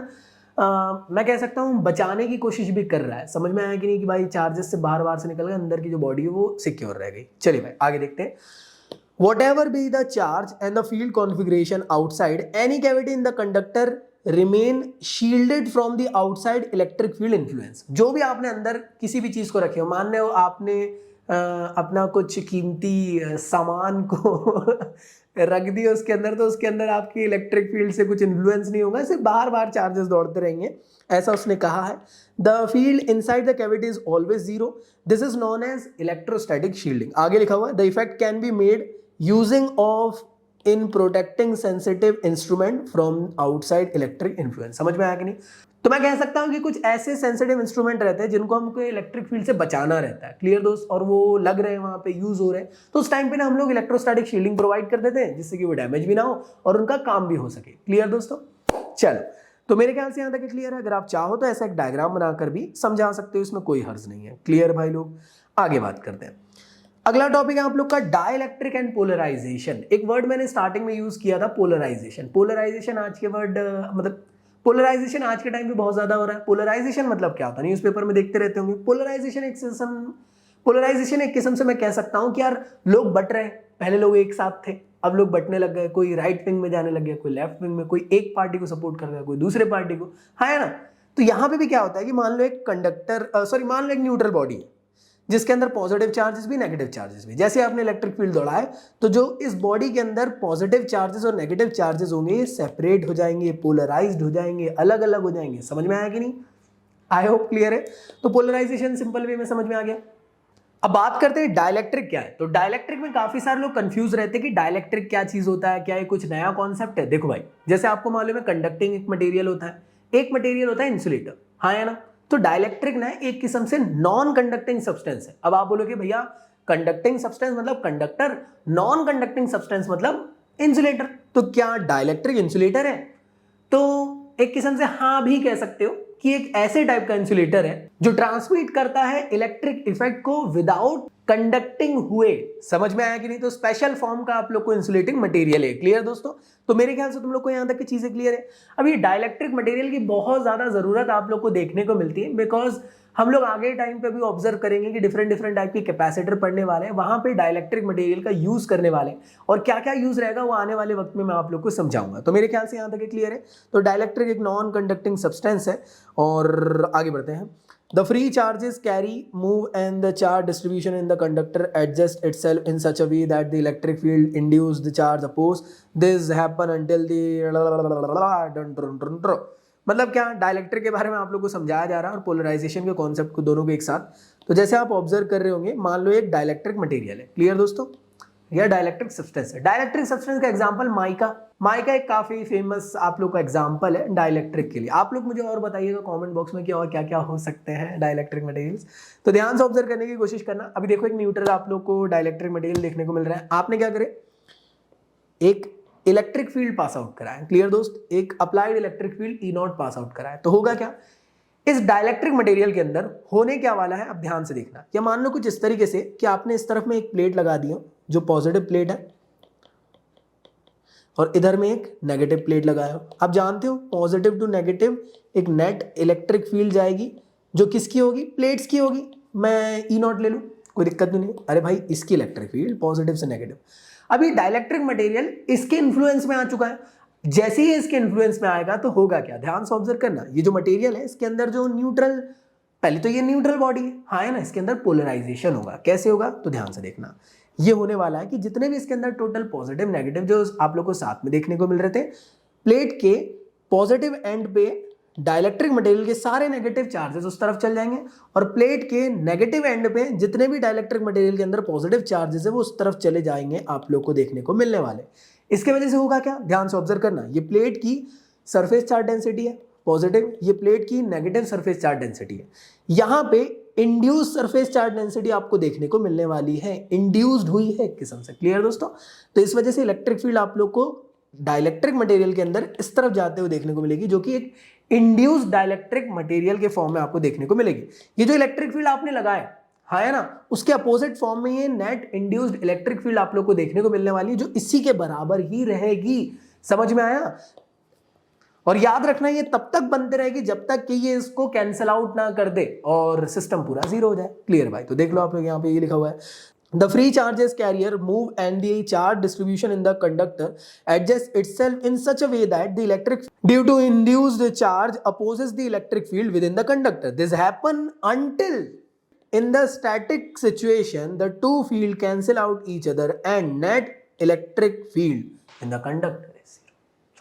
मैं कह सकता हूँ बचाने की कोशिश भी कर रहा है। समझ में आया कि नहीं कि भाई चार्जेस से बाहर बाहर से निकल गए, अंदर की जो बॉडी है वो सिक्योर रह गई। चलिए भाई आगे देखते हैं। Whatever be the charge and the field configuration outside, any cavity in the conductor remain shielded from the outside electric field influence। जो भी आपने अंदर किसी भी चीज को रखे हो, मान लो आपने अपना कुछ कीमती सामान को रख दिया उसके अंदर, तो उसके अंदर आपकी इलेक्ट्रिक फील्ड से कुछ इन्फ्लुएंस नहीं होगा, सिर्फ बाहर बाहर चार्जेस दौड़ते रहेंगे, ऐसा उसने कहा है। The field inside the cavity is always zero, this is known as electrostatic shielding. आगे लिखा हुआ है the effect can be made using of in protecting sensitive instrument from outside electric influence. समझ में आया कि नहीं? तो मैं कह सकता हूं कि कुछ ऐसे सेंसिटिव इंस्ट्रूमेंट रहते हैं जिनको हमको इलेक्ट्रिक फील्ड से बचाना रहता है। क्लियर दोस्त? और वो लग रहे हैं वहां पे, यूज हो रहे हैं, तो उस टाइम पे ना हम लोग इलेक्ट्रोस्टैटिक शील्डिंग प्रोवाइड कर देते हैं, जिससे कि वो डैमेज भी ना हो और उनका काम भी हो सके। क्लियर दोस्तों? चलो, तो मेरे ख्याल से यहां तक क्लियर है। अगर आप चाहो तो ऐसा एक डायग्राम बनाकर भी समझा सकते हो, इसमें कोई हर्ज नहीं है। क्लियर भाई लोग? आगे बात करते हैं। अगला टॉपिक है आप लोग का डाइलेक्ट्रिक एंड पोलराइजेशन। एक वर्ड मैंने स्टार्टिंग में यूज किया था, पोलराइजेशन। पोलराइजेशन आज के वर्ड मतलब पोलराइजेशन आज के टाइम पे बहुत ज्यादा हो रहा है। पोलराइजेशन मतलब क्या होता है, न्यूज़पेपर में देखते रहते होंगे। पोलराइजेशन एक किस्म से मैं कह सकता हूं कि यार लोग बट रहे हैं। पहले लोग एक साथ थे, अब लोग बटने लग गए, कोई राइट विंग में जाने लग गया, कोई लेफ्ट विंग में, कोई एक पार्टी को सपोर्ट कर रहा है, कोई दूसरे पार्टी को, है ना? तो यहां पे भी क्या होता है कि मान लो एक मान लो एक न्यूट्रल बॉडी है जिसके अंदर पॉजिटिव चार्जेस भी नेगेटिव चार्जेस भी। जैसे आपने इलेक्ट्रिक फील्ड दौड़ा है, तो जो इस बॉडी के अंदर पॉजिटिव चार्जेस और नेगेटिव चार्जेस होंगे ये सेपरेट हो जाएंगे, पोलराइज्ड हो जाएंगे, अलग अलग हो जाएंगे। समझ में आया कि नहीं? आई होप क्लियर है। तो पोलराइजेशन सिंपल वे में समझ में आ गया। अब बात करते हैं डाइलेक्ट्रिक क्या है। तो डाइलेक्ट्रिक में काफी सारे लोग कंफ्यूज रहते हैं कि डाइलेक्ट्रिक क्या चीज होता है, क्या ये कुछ नया कॉन्सेप्ट है। देखो भाई, जैसे आपको मालूम है कंडक्टिंग एक मटेरियल होता है, एक मटेरियल होता है इंसुलेटर, हाँ है ना? तो डाइलेक्ट्रिक ना एक किस्म से नॉन कंडक्टिंग सब्सटेंस है। अब आप बोलोगे भैया कंडक्टिंग सब्सटेंस मतलब कंडक्टर, नॉन कंडक्टिंग सब्सटेंस मतलब इंसुलेटर, तो क्या डाइलेक्ट्रिक इंसुलेटर है? तो एक किस्म से हाँ भी कह सकते हो कि एक ऐसे टाइप का इंसुलेटर है जो ट्रांसमिट करता है इलेक्ट्रिक इफेक्ट को विदाउट कंडक्टिंग हुए। समझ में आया कि नहीं? तो स्पेशल फॉर्म का आप लोग को इंसुलेटिंग मटेरियल है। क्लियर दोस्तों? तो मेरे ख्याल से तुम लोग को यहां तक की चीजें क्लियर है। अब ये डाइलेक्ट्रिक मटेरियल की बहुत ज्यादा जरूरत आप लोग को देखने को मिलती है, बिकॉज हम लोग आगे टाइम पे भी ऑब्जर्व करेंगे कि डिफरेंट डिफरेंट टाइप के कैपेसिटर पढ़ने वाले हैं, वहां पे डाइलेक्ट्रिक मटेरियल का यूज करने वाले हैं, और क्या क्या यूज रहेगा वो आने वाले वक्त में मैं आप लोग को समझाऊंगा। तो मेरे ख्याल से यहां तक क्लियर है। तो डाइलेक्ट्रिक एक नॉन कंडक्टिंग सब्सटेंस है। और आगे बढ़ते हैं। The free charges carry, move and the charge distribution in the conductor adjusts itself in such a way that the electric field induce the charge opposed. This happen until the मतलब क्या dielectric के बारे में आप लोग को समझाया जा रहा है और पोलराइजेशन के कॉन्सेप्ट को दोनों को एक साथ। तो जैसे आप ऑब्जर्व कर रहे होंगे, मान लो एक डाइलेक्ट्रिक मटेरियल है। क्लियर दोस्तों? यह डाइलेक्ट्रिक सब्सटेंस है। डाइलेक्ट्रिक सब्सटेंस का एग्जांपल माइका एक काफी फेमस आप लोग का एग्जांपल है डाइलेक्ट्रिक के लिए। आप लोग मुझे और बताइएगा कमेंट बॉक्स में कि और क्या क्या हो सकते हैं डाइलेक्ट्रिक मटेरियल्स। तो ध्यान से ऑब्जर्व करने की कोशिश करना। अभी देखो एक न्यूट्रल आप लोग को डाइलेक्ट्रिक मटेरियल देखने को मिल रहा है। आपने क्या करे, एक इलेक्ट्रिक फील्ड पास आउट करा है। क्लियर दोस्त? एक applied electric field E0 pass out करा है। तो होगा क्या इस डाइलेक्ट्रिक मटेरियल के अंदर, होने क्या वाला है अब ध्यान से देखना। या मान लो कुछ इस तरीके से कि आपने इस तरफ में एक प्लेट लगा दी हो जो पॉजिटिव प्लेट है, और इधर में एक नेगेटिव प्लेट लगाया हो। आप जानते हो पॉजिटिव टू नेगेटिव एक नेट इलेक्ट्रिक फील्ड जाएगी जो किसकी होगी, प्लेट्स की होगी। मैं E0 ले लूँ, कोई दिक्कत भी नहीं। अरे भाई इसकी इलेक्ट्रिक फील्ड पॉजिटिव से नेगेटिव। अभी डाइलेक्ट्रिक मटेरियल इसके इन्फ्लुएंस में आ चुका है। जैसे ही इसके इन्फ्लुएंस में आएगा तो होगा क्या, ध्यान से ऑब्जर्व करना। ये जो मटेरियल है इसके अंदर जो न्यूट्रल, पहले तो ये न्यूट्रल बॉडी है, हाँ है ना, इसके अंदर पोलराइजेशन होगा। कैसे होगा तो ध्यान से देखना। ये होने वाला है कि जितने भी इसके अंदर टोटल पॉजिटिव नेगेटिव जो आप लोग को साथ में देखने को मिल रहे थे, प्लेट के पॉजिटिव एंड पे डाइलेक्ट्रिक मटेरियल के सारे नेगेटिव चार्जेस उस तरफ चल जाएंगे, और प्लेट के नेगेटिव एंड पे जितने भी डाइलेक्ट्रिक मटेरियल के अंदर पॉजिटिव चार्जेस है वो उस तरफ चले जाएंगे, आप लोग को देखने को मिलने वाले। इसके वजह से होगा क्या, ध्यान से ऑब्जर्व करना। ये प्लेट की सरफेस चार्ज डेंसिटी है पॉजिटिव, ये प्लेट की नेगेटिव सरफेस चार्ज डेंसिटी है। यहाँ पे इंड्यूस सरफेस चार्ज डेंसिटी आपको देखने को मिलने वाली है, इंड्यूस्ड हुई है एक किस्म से। क्लियर दोस्तों? तो इस वजह से इलेक्ट्रिक फील्ड आप लोग को डाइलेक्ट्रिक मटेरियल के अंदर इस तरफ जाते हुए देखने को मिलेगी, जो कि एक इंड्यूस्ड डाइलेक्ट्रिक मटेरियल के फॉर्म में आपको देखने को मिलेगी। ये जो इलेक्ट्रिक फील्ड आपने लगाया है ना, उसके अपोजिट फॉर्म में ये नेट इंड्यूस्ड इलेक्ट्रिक फील्ड आप लोग को देखने को मिलने वाली है, जो इसी के बराबर ही रहेगी। समझ में आया? और याद रखना ये तब तक बनते रहेगी जब तक कि ये इसको कैंसिल आउट ना कर दे और सिस्टम पूरा जीरो हो जाए। क्लियर भाई? तो देख लो आप लोग, यहाँ पे ये लिखा हुआ है, the free charges carrier move and the charge distribution in the conductor adjust itself in such a way that the electric due to induced charge opposes the electric field within the conductor. This happen until in the static situation the two field cancel out each other and net electric field in the conductor is zero।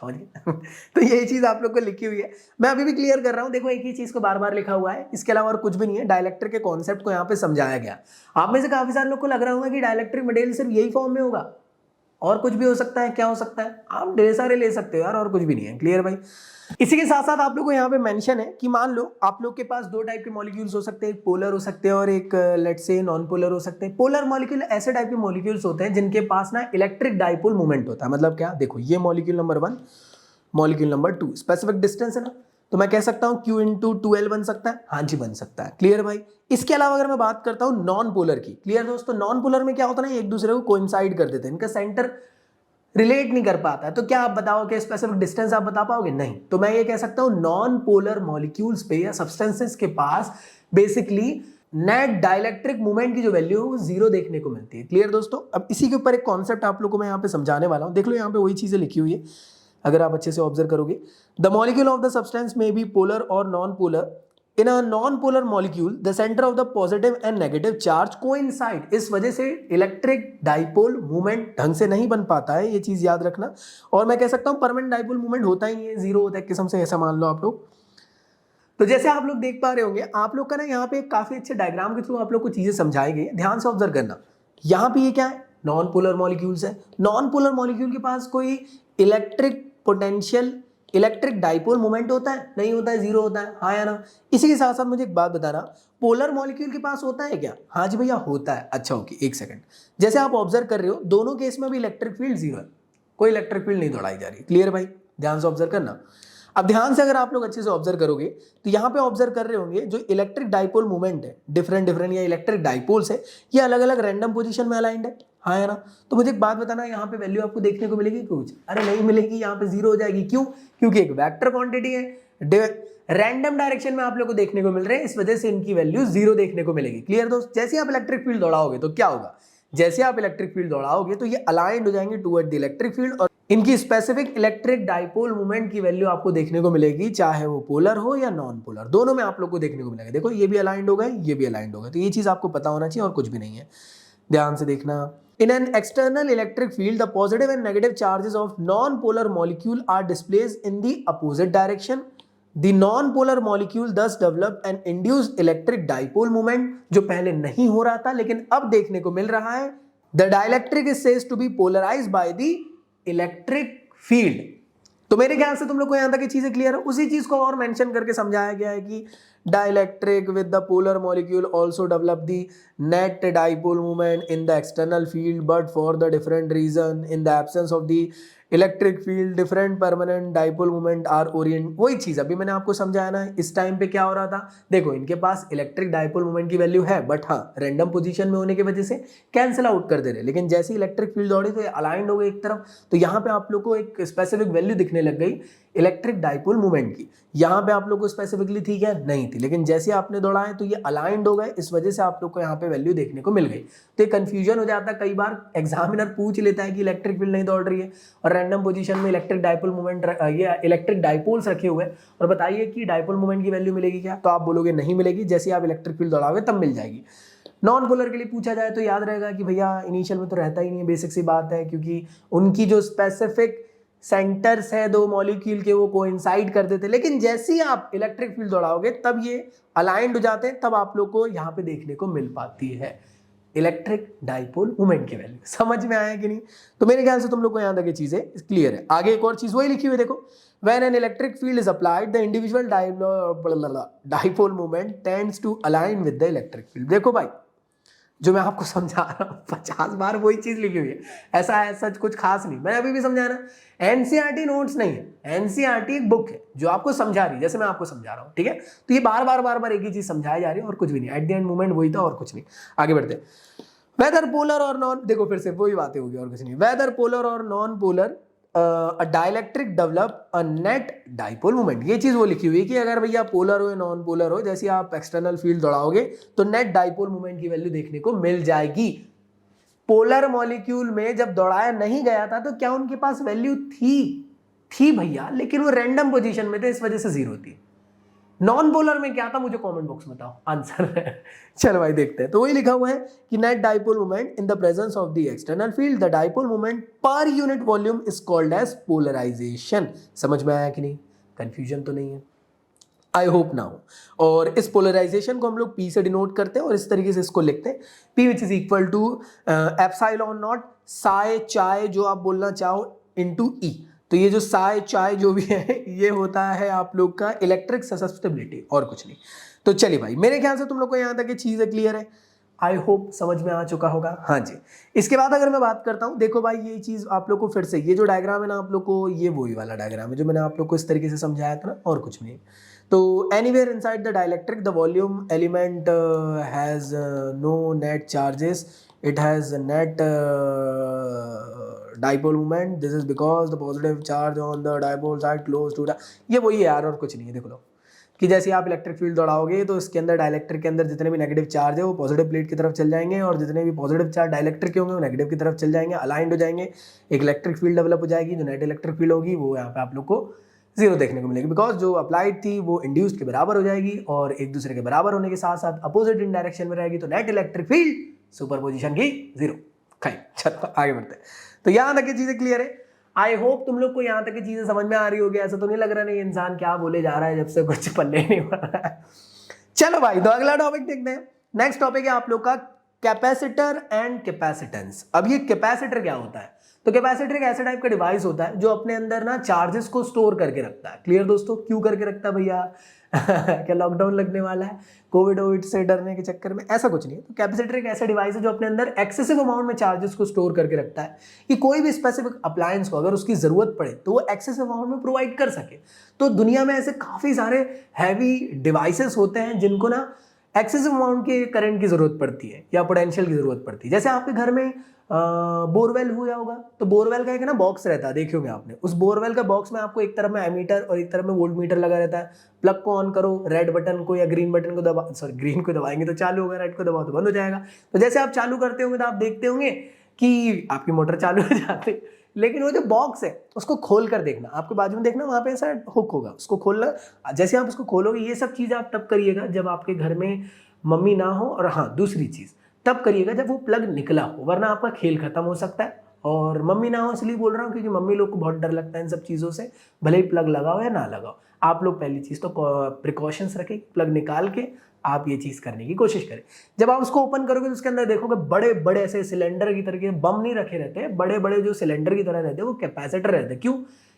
समझ गए? तो यही चीज आप लोग को लिखी हुई है, मैं अभी भी क्लियर कर रहा हूं। देखो, एक ही चीज को बार बार लिखा हुआ है, इसके अलावा और कुछ भी नहीं है। डाइलेक्ट्रिक के कॉन्सेप्ट को यहाँ पे समझाया गया। आप में से काफी सारे लोग को लग रहा होगा कि डाइलेक्ट्रिक मटेरियल सिर्फ यही फॉर्म में होगा, और कुछ भी हो सकता है। क्या हो सकता है? आप ढेर सारे ले सकते हो यार, और कुछ भी नहीं है। क्लियर भाई? इसी के साथ साथ आप लोग को यहाँ पे मेंशन है कि मान लो आप लोग के पास दो टाइप के मॉलिक्यूल्स हो सकते हैं, एक पोलर हो सकते हैं और एक लेट्स से नॉन पोलर हो सकते हैं। पोलर मॉलिक्यूल ऐसे टाइप के मॉलिक्यूल्स होते हैं जिनके पास ना इलेक्ट्रिक डाइपोल मूवमेंट होता है। मतलब क्या? देखो, ये molecule number 1, molecule number 2, specific distance है ना, तो मैं कह सकता हूँ Q इंटू 2L बन सकता है। हाँ जी, बन सकता है। क्लियर भाई? इसके अलावा अगर मैं बात करता हूँ नॉन पोलर की, क्लियर दोस्तों, नॉन पोलर में क्या होता है ना, एक दूसरे को कोइंसाइड कर देते हैं, इनका सेंटर रिलेट नहीं कर पाता है। तो क्या आप बताओ कि स्पेसिफिक डिस्टेंस आप बता पाओगे? नहीं। तो मैं ये कह सकता हूं नॉन पोलर मॉलिक्यूल्स पे या सब्सटेंसेस के पास बेसिकली नेट डाइलेक्ट्रिक मूवमेंट की जो वैल्यू है वो जीरो देखने को मिलती है। क्लियर दोस्तों? अब इसी के ऊपर एक कॉन्सेप्ट आप लोग को मैं यहाँ पे समझाने वाला हूँ। देख लो, यहाँ पे वही चीजें लिखी हुई है, अगर आप अच्छे से ऑब्जर्व करोगे। The molecule of the substance में बी पोलर और non polar. In a non-polar molecule, the center of the positive and negative charge coincide। इस वजह से इलेक्ट्रिक डाइपोल मूवमेंट ढंग से नहीं बन पाता है, ये चीज याद रखना। और मैं कह सकता हूँ परमानेंट डाइपोल मूवमेंट होता ही नहीं है, जीरो होता है किस्म से, ऐसा मान लो आप लोग। तो जैसे आप लोग देख पा रहे होंगे, आप लोग का ना यहाँ पे काफी अच्छे डायग्राम के थ्रू आप लोग को चीजें समझाई गई। ध्यान से ऑब्जर्व करना। यहाँ पे ये क्या है? नॉन पोलर मॉलिक्यूल्स है। नॉन पोलर मॉलिक्यूल के पास कोई electric potential, electric dipole movement होता है? नहीं होता है, जीरो होता है। हाँ या ना? इसी के साथ साथ मुझे एक बात बताना, पोलर मॉलिक्यूल के पास होता है क्या? हाँ जी भैया, होता है। अच्छा ओके, एक सेकंड। जैसे आप ऑब्जर्व कर रहे हो, दोनों केस में भी इलेक्ट्रिक फील्ड जीरो है, कोई इलेक्ट्रिक फील्ड नहीं दौड़ाई जा रही। क्लियर भाई? ध्यान से ऑब्जर्व करना। अब ध्यान से अगर आप लोग अच्छे से ऑब्जर्व करोगे तो यहाँ पे ऑब्जर्व कर रहे होंगे जो इलेक्ट्रिक डाइपोल मूवमेंट है, डिफरेंट या इलेक्ट्रिक डाइपोल्स है, ये अलग अलग रैंडम पोजीशन में अलाइंड है। हाँ है ना? तो मुझे एक बात बताना, यहाँ पे वैल्यू आपको देखने को मिलेगी कुछ? अरे नहीं मिलेगी, यहाँ पे जीरो हो जाएगी। क्यों? क्योंकि एक वेक्टर क्वांटिटी है, रैंडम डायरेक्शन में आप लोग को देखने को मिल रहे हैं, इस वजह से इनकी वैल्यू जीरो देखने को मिलेगी। क्लियर दोस्त? जैसे आप इलेक्ट्रिक फील्ड दौड़ाओगे तो क्या होगा? जैसे आप इलेक्ट्रिक फील्ड दौड़ाओगे तो ये अलाइंड हो जाएंगे टुवर्ड द इलेक्ट्रिक फील्ड, और इनकी स्पेसिफिक इलेक्ट्रिक डाइपोल मूवमेंट की वैल्यू आपको देखने को मिलेगी, चाहे वो पोलर हो या नॉन पोलर, दोनों में आप लोग को देखने को मिलेगा। देखो, ये भी अलाइंड हो गए, ये भी अलाइंड हो गए। तो ये चीज आपको पता होना चाहिए और कुछ भी नहीं है। ध्यान से देखना। In an external electric field, the positive and negative charges of non-polar molecule are displaced in the opposite direction. The non-polar molecule thus develop an induced electric dipole moment, जो पहले नहीं हो रहा था लेकिन अब देखने को मिल रहा है। The dielectric is said to be polarized by the electric field। तो मेरे ख्याल से तुम लोग को यहां तक ये चीजें क्लियर है। उसी चीज को और मेंशन करके समझाया गया है कि dielectric with the polar molecule also develop the net dipole moment in the external field, but for the different reason, in the absence of the electric field different permanent dipole movement are orient. वही चीज अभी मैंने आपको समझाया ना। इस time पे क्या हो रहा था? देखो, इनके पास इलेक्ट्रिक डाइपोल मूवमेंट की वैल्यू है, बट हाँ रैंडम पोजीशन में होने की वजह से कैंसिल आउट कर दे रहे। लेकिन जैसे ही इलेक्ट्रिक फील्ड दौड़ी तो ये अलाइंड हो गई एक तरफ, तो यहाँ पे आप लोग को एक स्पेसिफिक वैल्यू दिखने लग गई इलेक्ट्रिक डाइपोल मूवमेंट की। यहाँ पे आप लोग को स्पेसिफिकली थी क्या? नहीं थी। लेकिन जैसे आपने दौड़ाए तो ये अलाइंड हो गए, इस वजह से आप लोग को यहाँ पे वैल्यू देखने को मिल गई। तो ये कंफ्यूजन हो जाता है, कई बार एग्जामिनर पूछ लेता है कि इलेक्ट्रिक फील्ड नहीं दौड़ रही है और रैंडम पोजीशन में इलेक्ट्रिक डाइपोल मूवमेंट, ये इलेक्ट्रिक डाइपोल्स रखे हुए हैं, और बताइए कि डाइपोल मूवमेंट की वैल्यू मिलेगी क्या? तो आप बोलोगे नहीं मिलेगी, जैसे आप इलेक्ट्रिक फील्ड दौड़ाओगे तब मिल जाएगी। नॉन पोलर के लिए पूछा जाए तो याद रहेगा कि भैया इनिशियल में तो रहता ही नहीं है, बेसिक सी बात है, क्योंकि उनकी जो स्पेसिफिक सेंटर्स है दो मॉलिक्यूल के वो कोइंसाइड कर देते। लेकिन जैसे ही आप इलेक्ट्रिक फील्ड दौड़ाओगे तब ये अलाइंड हो जाते हैं, तब आप लोग को यहाँ पे देखने को मिल पाती है इलेक्ट्रिक डाइपोल मूवमेंट की वैल्यू। समझ में आया कि नहीं? तो मेरे ख्याल से तुम लोग को यहाँ तक ये चीजें क्लियर है। आगे एक और चीज वही लिखी हुई देखो, when an electric field is applied the individual dipole moment tends to align with the electric field. देखो भाई, जो मैं आपको समझा रहा हूँ 50 बार वही चीज लिखी हुई है, ऐसा है सच कुछ खास नहीं। मैं अभी भी समझा रहा, एनसीईआरटी नोट्स नहीं है, एनसीईआरटी एक बुक है जो आपको समझा रही है, जैसे मैं आपको समझा रहा हूँ, ठीक है। तो ये बार बार एक ही चीज समझाई जा रही है और कुछ भी नहीं, एट द एंड मोमेंट वही था और कुछ नहीं। आगे बढ़ते, वेदर पोलर और नॉन, देखो फिर से वही बातें होगी और कुछ नहीं। वेदर पोलर और non polar a dielectric develop a net dipole moment. ये चीज वो लिखी हुई है कि अगर भैया पोलर हो या नॉन पोलर हो, जैसे आप एक्सटर्नल फील्ड दौड़ाओगे तो नेट डाइपोल मोमेंट की वैल्यू देखने को मिल जाएगी। पोलर मॉलिक्यूल में जब दौड़ाया नहीं गया था तो क्या उनके पास वैल्यू थी भैया, लेकिन वो रैंडम पोजीशन में थे, इस वजह से जीरो थी। नॉन पोलर में क्या था, मुझे कमेंट बॉक्स में बताओ आंसर। चलो भाई देखते हैं। तो वही लिखा हुआ है कि net dipole moment in the presence of the external field, the dipole moment per unit volume is called as polarization. समझ में आया कि नहीं, कंफ्यूजन तो नहीं है, आई होप ना हो। और इस पोलराइजेशन को हम लोग P से डिनोट करते हैं और इस तरीके से इसको लिखते हैं, P which is equal to epsilon naught psi chi जो आप बोलना चाहो इनटू E। तो ये जो साई चाय जो भी है ये होता है आप लोग का इलेक्ट्रिक ससेप्टिबिलिटी और कुछ नहीं। तो चलिए भाई, मेरे ख्याल से तुम लोग को यहाँ तक ये चीज़ें क्लियर है, आई होप समझ में आ चुका होगा। हाँ जी, इसके बाद अगर मैं बात करता हूँ, देखो भाई ये चीज़ आप लोग को फिर से, ये जो डायग्राम है ना आप लोग को, ये वही वाला डायग्राम है जो मैंने आप लोग को इस तरीके से समझाया था ना, और कुछ नहीं। तो anywhere inside the dielectric the volume element has no net charges, it has a net dipole moment. This is because the positive charge on the dipole side close to the, ये वही है यार और कुछ नहीं है। देखो लो कि जैसे आप इलेक्ट्रिक फील्ड दौड़ाओगे तो इसके अंदर डाइलेक्ट्रिक के अंदर जितने भी नेगेटिव चार्ज है वो पॉजिटिव प्लेट की तरफ चल जाएंगे, और जितने भी पॉजिटिव चार्ज डाइलेक्ट्रिक के होंगे वो नेगेटिव की तरफ चल जाएंगे, अलाइंड हो जाएंगे, एक इलेक्ट्रिक फील्ड डेवलप हो जाएगी। जो नेट इलेक्ट्रिक फील्ड होगी वो यहाँ पे आप लोग को जीरो देखने को मिलेगी, बिकॉज जो अप्लाइड थी वो इंड्यूस्ड के बराबर हो जाएगी, और एक दूसरे के बराबर होने के साथ साथ अपोजिट इन डायरेक्शन में रहेगी, तो नेट इलेक्ट्रिक फील्ड सुपरपोजिशन की जीरो। खाई, चलो आगे बढ़ते हैं। तो यहाँ तक की चीजें क्लियर है, आई होप तुम लोग को यहाँ तक की चीजें समझ में आ रही होगी। ऐसा तो नहीं लग रहा नहीं इंसान क्या बोले जा रहा है जब से कुछ पल्ले नहीं पड़ रहा है। चलो भाई, तो अगला टॉपिक देखते हैं। नेक्स्ट टॉपिक है आप लोग का कैपेसिटर एंड कैपेसिटेंस। अब ये कैपेसिटर क्या होता है, तो कैपेसिटर एक ऐसा टाइप का डिवाइस होता है जो अपने अंदर ना चार्जेस को स्टोर करके रखता है। क्लियर दोस्तों, क्यों करके रखता है भैया? क्या लॉकडाउन लगने वाला है कोविड से डरने के चक्कर में? ऐसा कुछ नहीं है। तो कैपेसिटर एक ऐसा डिवाइस है जो अपने अंदर एक्सेसिव अमाउंट में चार्जेस को स्टोर करके रखता है कि कोई भी स्पेसिफिक अप्लायंस को अगर उसकी जरूरत पड़े तो वो एक्सेसिव अमाउंट में प्रोवाइड कर सके। तो दुनिया में ऐसे काफी सारे हैवी डिवाइसेस होते हैं जिनको ना एक्सेसिव अमाउंट के करंट की जरूरत पड़ती है या पोटेंशियल की जरूरत पड़ती है। जैसे आपके घर में बोरवेल हुआ होगा, तो बोरवेल का एक ना बॉक्स रहता है, देखे होंगे आपने। उस बोरवेल का बॉक्स में आपको एक तरफ में एमीटर और एक तरफ में वोल्ट मीटर लगा रहता है। प्लग को ऑन करो, रेड बटन को या ग्रीन बटन को दबा, सॉरी ग्रीन को दबाएंगे तो चालू होगा, रेड को दबाओ तो बंद हो जाएगा। तो जैसे आप चालू करते होंगे तो आप देखते होंगे कि आपकी मोटर चालू हो जाती है, लेकिन वो जो बॉक्स है उसको खोल कर देखना, आपके बाजू में देखना, वहाँ पे ऐसा हुक होगा, उसको खोलना। जैसे आप उसको खोलोगे, ये सब चीज़ आप तब करिएगा जब आपके घर में मम्मी ना हो, और हाँ दूसरी चीज़ तब करिएगा जब वो प्लग निकला हो, वरना आपका खेल खत्म हो सकता है। और मम्मी ना हो इसलिए बोल रहा हूँ क्योंकि मम्मी लोग को बहुत डर लगता है इन सब चीज़ों से, भले ही प्लग लगाओ या ना लगाओ। आप लोग पहली चीज़ तो प्रिकॉशंस रखें, प्लग निकाल के आप ये चीज़ करने की कोशिश करें। जब आप उसको ओपन करोगे तो उसके अंदर देखोगे बड़े बड़े ऐसे सिलेंडर की तरह के, बम नहीं रखे रहते, बड़े बड़े जो सिलेंडर की तरह रहते हैं वो कैपेसिटर रहते हैं। क्यों?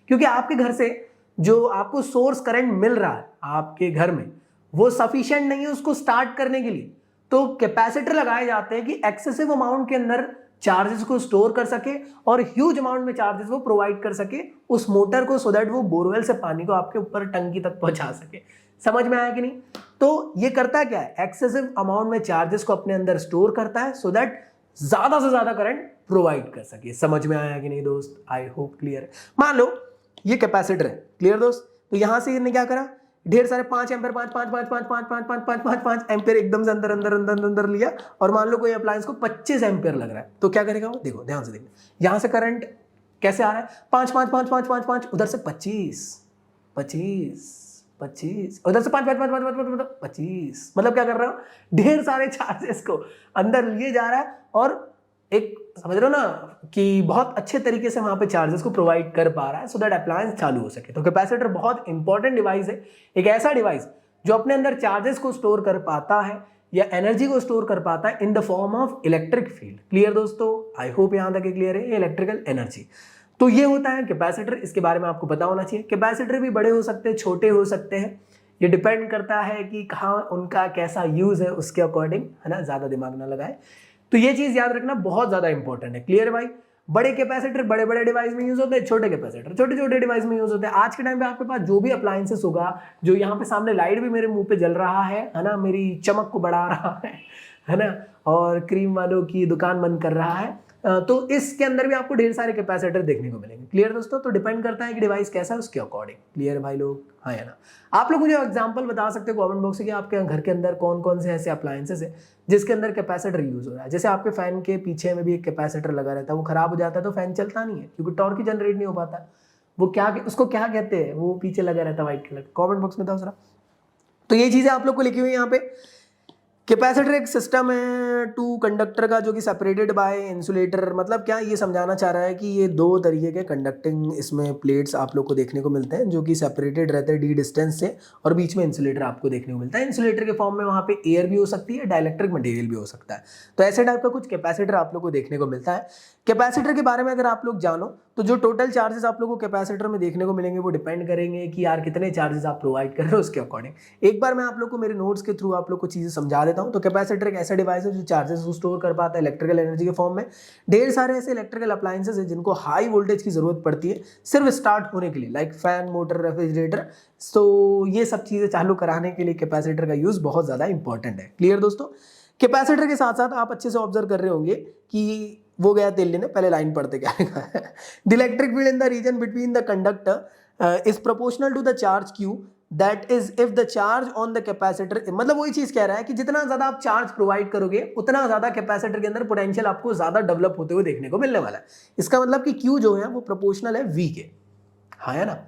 क्योंकि आपके घर से जो आपको सोर्स करंट मिल रहा है आपके घर में वो सफिशिएंट नहीं है उसको स्टार्ट करने के लिए। तो कैपेसिटर लगाए जाते हैं कि एक्सेसिव अमाउंट के अंदर चार्जेस को स्टोर कर सके और ह्यूज अमाउंट में चार्जेस वो प्रोवाइड कर सके उस मोटर को, सो दैट वो बोरवेल से पानी को आपके ऊपर टंकी तक पहुंचा सके। समझ में आया कि नहीं? तो ये करता क्या है, एक्सेसिव अमाउंट में चार्जेस को अपने अंदर स्टोर करता है सो दैट ज्यादा से ज्यादा करंट प्रोवाइड कर सके। समझ में आया कि नहीं दोस्त? आई होप क्लियर है। मान लो ये कैपेसिटर है, क्लियर दोस्त? तो यहां से इसने क्या करा, ढेर सारे 5 एम्पेयर 5 एम्पेयर एकदम से अंदर अंदर अंदर अंदर लिया, और मान लो कोई अप्लायंस को 25 एम्पेयर लग रहा है, तो क्या करेगा वो? देखो ध्यान से देखना, यहां से करंट कैसे आ रहा है, 5 5 5 5 5 5, उधर से 25 25 25, उधर से 5 5 5 5 5 25, मतलब क्या कर रहा हूं, ढेर सारे चार्जेस को अंदर लिए जा रहा है, और एक समझ रहे हो ना कि बहुत अच्छे तरीके से वहां पे चार्जेस को प्रोवाइड कर पा रहा है सो दैट अप्लायंस चालू हो सके। तो कैपेसिटर बहुत इंपॉर्टेंट डिवाइस है, एक ऐसा डिवाइस जो अपने अंदर चार्जेस को स्टोर कर पाता है या एनर्जी को स्टोर कर पाता है in the form of electric field. Clear दोस्तों? आई होप यहां तक क्लियर है, इलेक्ट्रिकल एनर्जी। तो ये होता है कैपेसिटर, इसके बारे में आपको पता होना चाहिए। कैपेसिटर भी बड़े हो सकते हैं, छोटे हो सकते हैं, ये डिपेंड करता है कि कहाँ उनका कैसा यूज है, उसके अकॉर्डिंग, है ना, ज्यादा दिमाग ना लगाए। तो ये चीज याद रखना बहुत ज्यादा इंपॉर्टेंट है। क्लियर है भाई? बड़े कैपेसिटर बड़े बड़े डिवाइस में यूज होते हैं, छोटे कैपेसिटर छोटे छोटे डिवाइस में यूज होते हैं। आज के टाइम पे आपके पास जो भी अप्लायंसेस होगा, जो यहाँ पे सामने लाइट भी मेरे मुंह पे जल रहा है ना, मेरी चमक को बढ़ा रहा है ना, और क्रीम वालों की दुकान बंद कर रहा है, तो इसके अंदर भी आपको ढेर सारे कैपेसिटर देखने को मिलेंगे। क्लियर दोस्तों? तो डिपेंड करता है कि डिवाइस कैसा है उसके अकॉर्डिंग। क्लियर भाई लोग? हाँ या ना? आप लोग मुझे एग्जांपल बता सकते हो कमेंट बॉक्स से कि आपके घर के अंदर कौन कौन से ऐसे अप्लायंसेस है जिसके अंदर कैपेसिटर यूज हो रहा है। जैसे आपके फैन के पीछे में भी एक कैपेसिटर लगा रहता है, वो खराब हो जाता है तो फैन चलता नहीं है, क्योंकि टॉर्क ही जनरेट नहीं हो पाता। वो क्या, उसको क्या कहते हैं, वो पीछे लगा रहता है व्हाइट कलर। कॉमेंट बॉक्स में बताओ जरा। तो ये चीजें आप लोग को लिखी हुई है यहाँ पे। कैपेसिटर एक सिस्टम है टू कंडक्टर का, जो कि सेपरेटेड बाय इंसुलेटर। मतलब क्या ये समझाना चाह रहा है कि ये दो तरीके के कंडक्टिंग इसमें प्लेट्स आप लोग को देखने को मिलते हैं, जो कि सेपरेटेड रहते हैं डी डिस्टेंस से, और बीच में इंसुलेटर आपको देखने को मिलता है। इंसुलेटर के फॉर्म में वहाँ पे एयर भी हो सकती है, डाइलेक्ट्रिक मटेरियल भी हो सकता है। तो ऐसे टाइप का कुछ कैपेसिटर आप लोग को देखने को मिलता है। कैपेसिटर के बारे में अगर आप लोग जानो तो जो टोटल चार्जेस आप लोग को कैपेसिटर में देखने को मिलेंगे वो डिपेंड करेंगे कि यार कितने चार्जेस आप प्रोवाइड कर रहे हो उसके अकॉर्डिंग। एक बार मैं आप लोग को मेरे नोट्स के थ्रू आप लोग को चीजें समझा देता हूं। तो कैपेसिटर एक ऐसा डिवाइस है जो चार्जेस को स्टोर कर पाता है इलेक्ट्रिकल एनर्जी के फॉर्म में। ढेर सारे ऐसे इलेक्ट्रिकल अप्लायंसेस है जिनको हाई वोल्टेज की जरूरत पड़ती है सिर्फ स्टार्ट होने के लिए, लाइक फैन, मोटर, रेफ्रिजरेटर। तो ये सब चीजें चालू कराने के लिए कैपेसिटर का यूज बहुत ज्यादा इंपॉर्टेंट है। क्लियर दोस्तों? कैपेसिटर के साथ साथ आप अच्छे से ऑब्जर्व कर रहे होंगे कि वो गया तेल लेने, पहले लाइन पढ़ते क्या लिखा है। The electric field in the region between the conductor is proportional to the charge Q, that is if the charge on the capacitor. मतलब वही चीज कह रहा है कि जितना ज्यादा आप चार्ज प्रोवाइड करोगे उतना ज्यादा कैपेसिटर के अंदर पोटेंशियल आपको ज्यादा डेवलप होते हुए देखने को मिलने वाला है। इसका मतलब कि क्यू जो है वो प्रोपोर्शनल है वी के। हाँ है ना?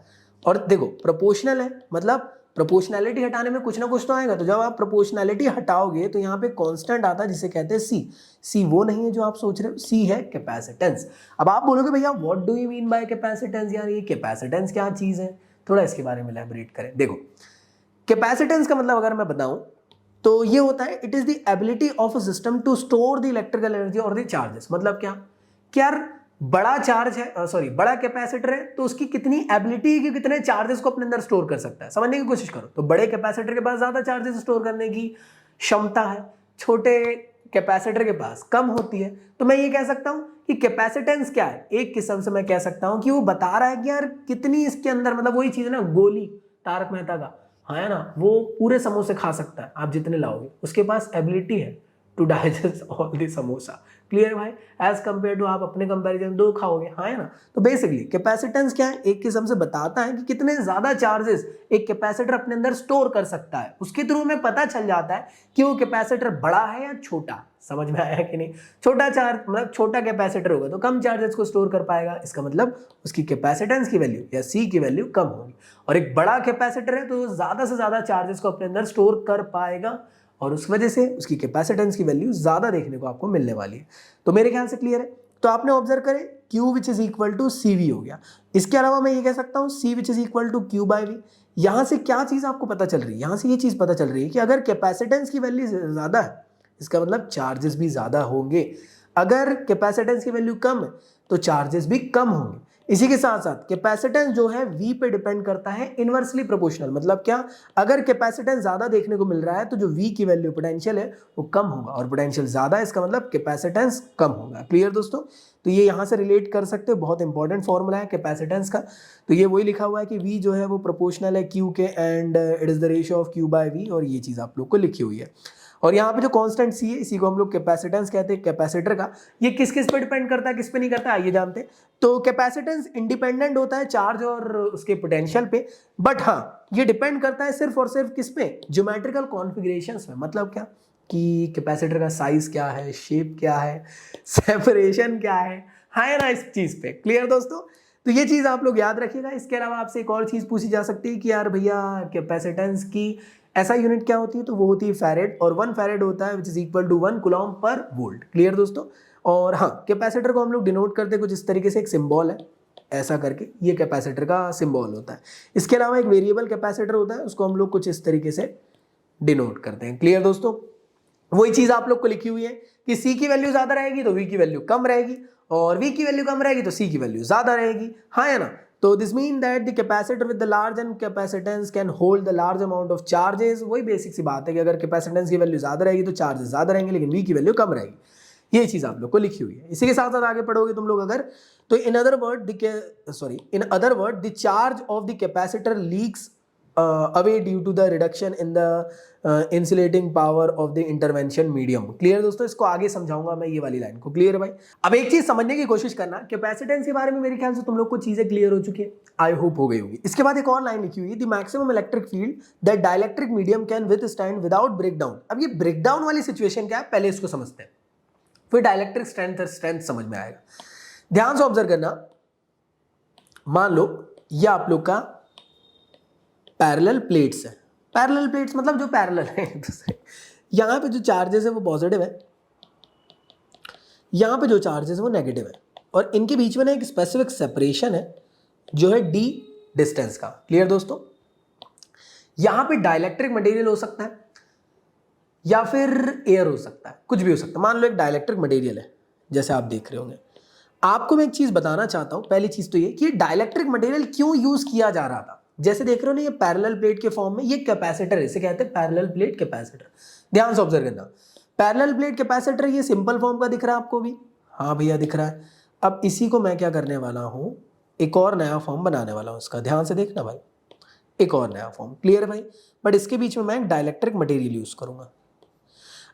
और देखो प्रोपोर्शनल है मतलब प्रोपोर्शनैलिटी हटाने में कुछ ना कुछ तो आएगा। तो जब आप प्रोपोर्शनैलिटी हटाओगे तो यहाँ पे कांस्टेंट आता है जिसे कहते हैं सी। सी वो नहीं है जो आप सोच रहे हो, सी है कैपेसिटेंस। अब आप बोलोगे भैया what do you mean by capacitance, यार ये कैपेसिटेंस क्या चीज है, थोड़ा इसके बारे में इलैबोरेट करें। देखो कैपेसिटेंस का मतलब अगर मैं बताऊं तो ये होता है it is the ability of a system to store the electrical energy और द चार्जेस। मतलब क्या कि यार बड़ा चार्ज है, सॉरी बड़ा कैपेसिटर है तो उसकी कितनी एबिलिटी है कि कितने चार्जेस को अपने अंदर स्टोर कर सकता है। समझने की कोशिश करो। तो बड़े कैपेसिटर के पास ज्यादा चार्जेस स्टोर करने की क्षमता है, छोटे कैपेसिटर के पास कम होती है। तो मैं ये कह सकता हूं कि कैपेसिटेंस क्या है, एक किस्म से मैं कह सकता हूं कि वो बता रहा है कि यार कितनी इसके अंदर, मतलब वही चीज है ना, गोली तारक मेहता का, हाँ है ना, वो पूरे समोसे खा सकता है आप जितने लाओगे, उसके पास एबिलिटी है to digest all the samosa. Clear भाई? एज कंपेयर टू आप अपने कंपैरिजन दो खाओगे, हाँ है ना। तो बेसिकली कैपेसिटेंस क्या है, एक किस्म से बताता है कि कितने ज्यादा चार्जेस एक कैपेसिटर अपने अंदर स्टोर कर सकता है। उसके थ्रू में पता चल जाता है कि वो कैपेसिटर बड़ा है या छोटा। समझ में आया कि नहीं? छोटा चार्ज मतलब छोटा कैपेसिटर होगा तो कम चार्जेस को स्टोर कर पाएगा, इसका मतलब उसकी कैपेसिटेंस की वैल्यू या सी की वैल्यू कम होगी। और एक बड़ा कैपेसिटर है तो ज्यादा से ज्यादा चार्जेस को अपने अंदर स्टोर कर पाएगा और उस वजह से उसकी कैपेसिटेंस की वैल्यू ज्यादा देखने को आपको मिलने वाली है। तो मेरे ख्याल से क्लियर है। तो आपने ऑब्जर्व करें Q which is equal to CV हो गया। इसके अलावा मैं ये कह सकता हूं C which is equal to Q by V। यहां से क्या चीज आपको पता चल रही है, यहां से ये चीज पता चल रही है कि अगर कैपेसिटेंस की वैल्यू ज्यादा है इसका मतलब चार्जेस भी ज्यादा होंगे, अगर कैपेसिटेंस की वैल्यू कम है तो चार्जेस भी कम होंगे। इसी के साथ साथ कैपेसिटेंस जो है V पे डिपेंड करता है इनवर्सली प्रोपोर्शनल। मतलब क्या, अगर कैपेसिटेंस ज्यादा देखने को मिल रहा है तो जो V की वैल्यू पोटेंशियल है वो कम होगा, और पोटेंशियल ज्यादा है इसका मतलब कैपेसिटेंस कम होगा। क्लियर दोस्तों? तो ये यहां से रिलेट कर सकते हो, बहुत इंपॉर्टेंट फॉर्मूला है कैपेसिटेंस का। तो ये वही लिखा हुआ है कि V जो है वो प्रोपोर्शनल है Q के and it is the ratio of Q by V, और ये चीज आप लोग को लिखी हुई है। और यहाँ पे जो कांस्टेंट C है इसी को हम लोग कैपेसिटेंस कहते हैं कैपेसिटर का। ये किस किस पे डिपेंड करता है किस पे नहीं करता है आइए जानते हैं। तो कैपेसिटेंस इंडिपेंडेंट होता है चार्ज और उसके पोटेंशियल पे, बट हाँ ये डिपेंड करता है सिर्फ और सिर्फ किस पे, ज्योमेट्रिकल कॉन्फ़िगरेशंस में। मतलब क्या कि कैपेसिटर का साइज क्या है, शेप क्या है, सेपरेशन क्या है, हाँ ना, इस चीज पे। क्लियर दोस्तों? तो ये चीज आप लोग याद रखिएगा। इसके अलावा आपसे एक और चीज पूछी जा सकती है कि यार भैया कैपेसिटेंस की ऐसा यूनिट क्या होती है, तो वो होती है फैरेड, और 1 फैरेड होता है which is equal to 1 coulomb per volt. Clear दोस्तों? और हाँ कैपेसिटर को हम लोग डिनोट करते हैं कुछ इस तरीके से, एक सिंबल है ऐसा करके, ये कैपेसिटर का सिंबल होता है। इसके अलावा एक वेरिएबल कैपेसिटर होता है, उसको हम लोग कुछ इस तरीके से डिनोट करते हैं। क्लियर दोस्तों? वही चीज आप लोग को लिखी हुई है कि सी की वैल्यू ज्यादा रहेगी तो वी की वैल्यू कम रहेगी, और वी की वैल्यू कम रहेगी तो सी की वैल्यू ज्यादा रहेगी, हाँ या ना। तो this mean that the capacitor with the large and capacitance can hold the large amount of charges. वही बेसिक सी बात है कि अगर कैपेसिटेंस की वैल्यू ज्यादा रहेगी तो चार्जेस ज्यादा रहेंगे, लेकिन वी की वैल्यू कम रहेगी। ये चीज आप लोग को लिखी हुई है। इसी के साथ साथ आगे पढ़ोगे तुम लोग अगर, तो in other word the charge of the capacitor leaks away due to the reduction in the insulating power of the intervention medium. Clear दोस्तों, इसको आगे समझाऊंगा मैं ये वाली लाइन को। क्लियर है भाई। अब एक चीज समझने की कोशिश करना, कैपेसिटेंस के बारे में मेरे ख्याल से तुम लोग को चीजें क्लियर हो चुकी है, आई होप हो गई होगी। इसके बाद एक और लाइन लिखी हुई है, the maximum electric field that dielectric medium can withstand without breakdown. अब ये ब्रेकडाउन वाली सिचुएशन क्या है, पहले इसको समझते हैं, फिर डाइलेक्ट्रिक स्ट्रेंथ समझ में आएगा। ध्यान से ऑब्जर्व करना। मान लो ये आप लोग का पैरेलल प्लेट्स है। पैरेलल प्लेट्स मतलब जो पैरेलल है एक दूसरे। यहां पे जो चार्जेस है वो पॉजिटिव है, यहां पे जो चार्जेस है वो नेगेटिव है, और इनके बीच में ना एक स्पेसिफिक सेपरेशन है जो है डी डिस्टेंस का। क्लियर दोस्तों। यहां पे डाइलेक्ट्रिक मटेरियल हो सकता है या फिर एयर हो सकता है, कुछ भी हो सकता है। मान लो एक डाइलेक्ट्रिक मटेरियल है जैसे आप देख रहे होंगे। आपको मैं एक चीज बताना चाहता हूं, पहली चीज तो ये कि डाइलेक्ट्रिक मटेरियल क्यों यूज किया जा रहा था। जैसे देख रहे हो ना ये पैरेलल प्लेट के फॉर्म में, ये कैपेसिटर है, इसे कहते हैं पैरेलल प्लेट कैपेसिटर। ध्यान से ऑब्जर्व करना, पैरेलल प्लेट कैपेसिटर ये सिंपल फॉर्म का दिख रहा है आपको भी, हाँ भैया दिख रहा है। अब इसी को मैं क्या करने वाला हूं, एक और नया फॉर्म बनाने वाला हूं इसका। ध्यान से देखना भाई, एक और नया फॉर्म। क्लियर है भाई। बट इसके बीच में मैं एक डाइलेक्ट्रिक मटेरियल यूज करूंगा।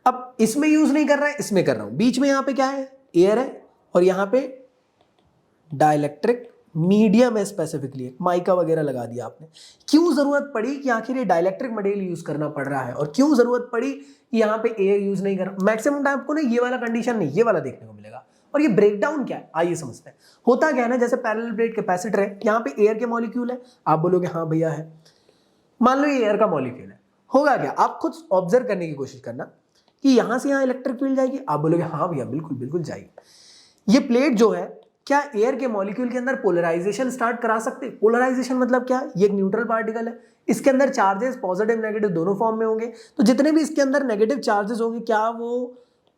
अब इसमें यूज नहीं कर रहा है, इसमें कर रहा हूं। बीच में यहां पे क्या है, एयर है, और यहां पे डाइलेक्ट्रिक मीडियम है, स्पेसिफिकली माइका वगैरह लगा दिया आपने। क्यों जरूरत पड़ी कि आखिर ये डाइलेक्ट्रिक मटेरियल यूज करना पड़ रहा है, और क्यों जरूरत पड़ी कि यहाँ पे एयर यूज नहीं कर रहा। मैक्सिमम टाइम आपको ना ये वाला कंडीशन नहीं, ये वाला देखने को मिलेगा। और ये ब्रेकडाउन क्या है, आइए समझते हैं। होता क्या है ना, जैसे पैरेलल प्लेट कैपेसिटर है, यहाँ पे एयर के मॉलिक्यूल है, आप बोलोगे हाँ भैया है। मान लो ये एयर का मॉलिक्यूल है, होगा क्या, आप खुद ऑब्जर्व करने की कोशिश करना कि यहां से यहां इलेक्ट्रिक फील्ड जाएगी, आप बोलोगे हाँ भैया बिल्कुल बिल्कुल जाएगी। ये प्लेट जो है, क्या एयर के मॉलिक्यूल के अंदर पोलराइजेशन स्टार्ट करा सकते। पोलराइजेशन मतलब क्या, ये एक न्यूट्रल पार्टिकल है, इसके अंदर चार्जेस पॉजिटिव नेगेटिव दोनों फॉर्म में होंगे, तो जितने भी इसके अंदर नेगेटिव चार्जेस होंगे क्या वो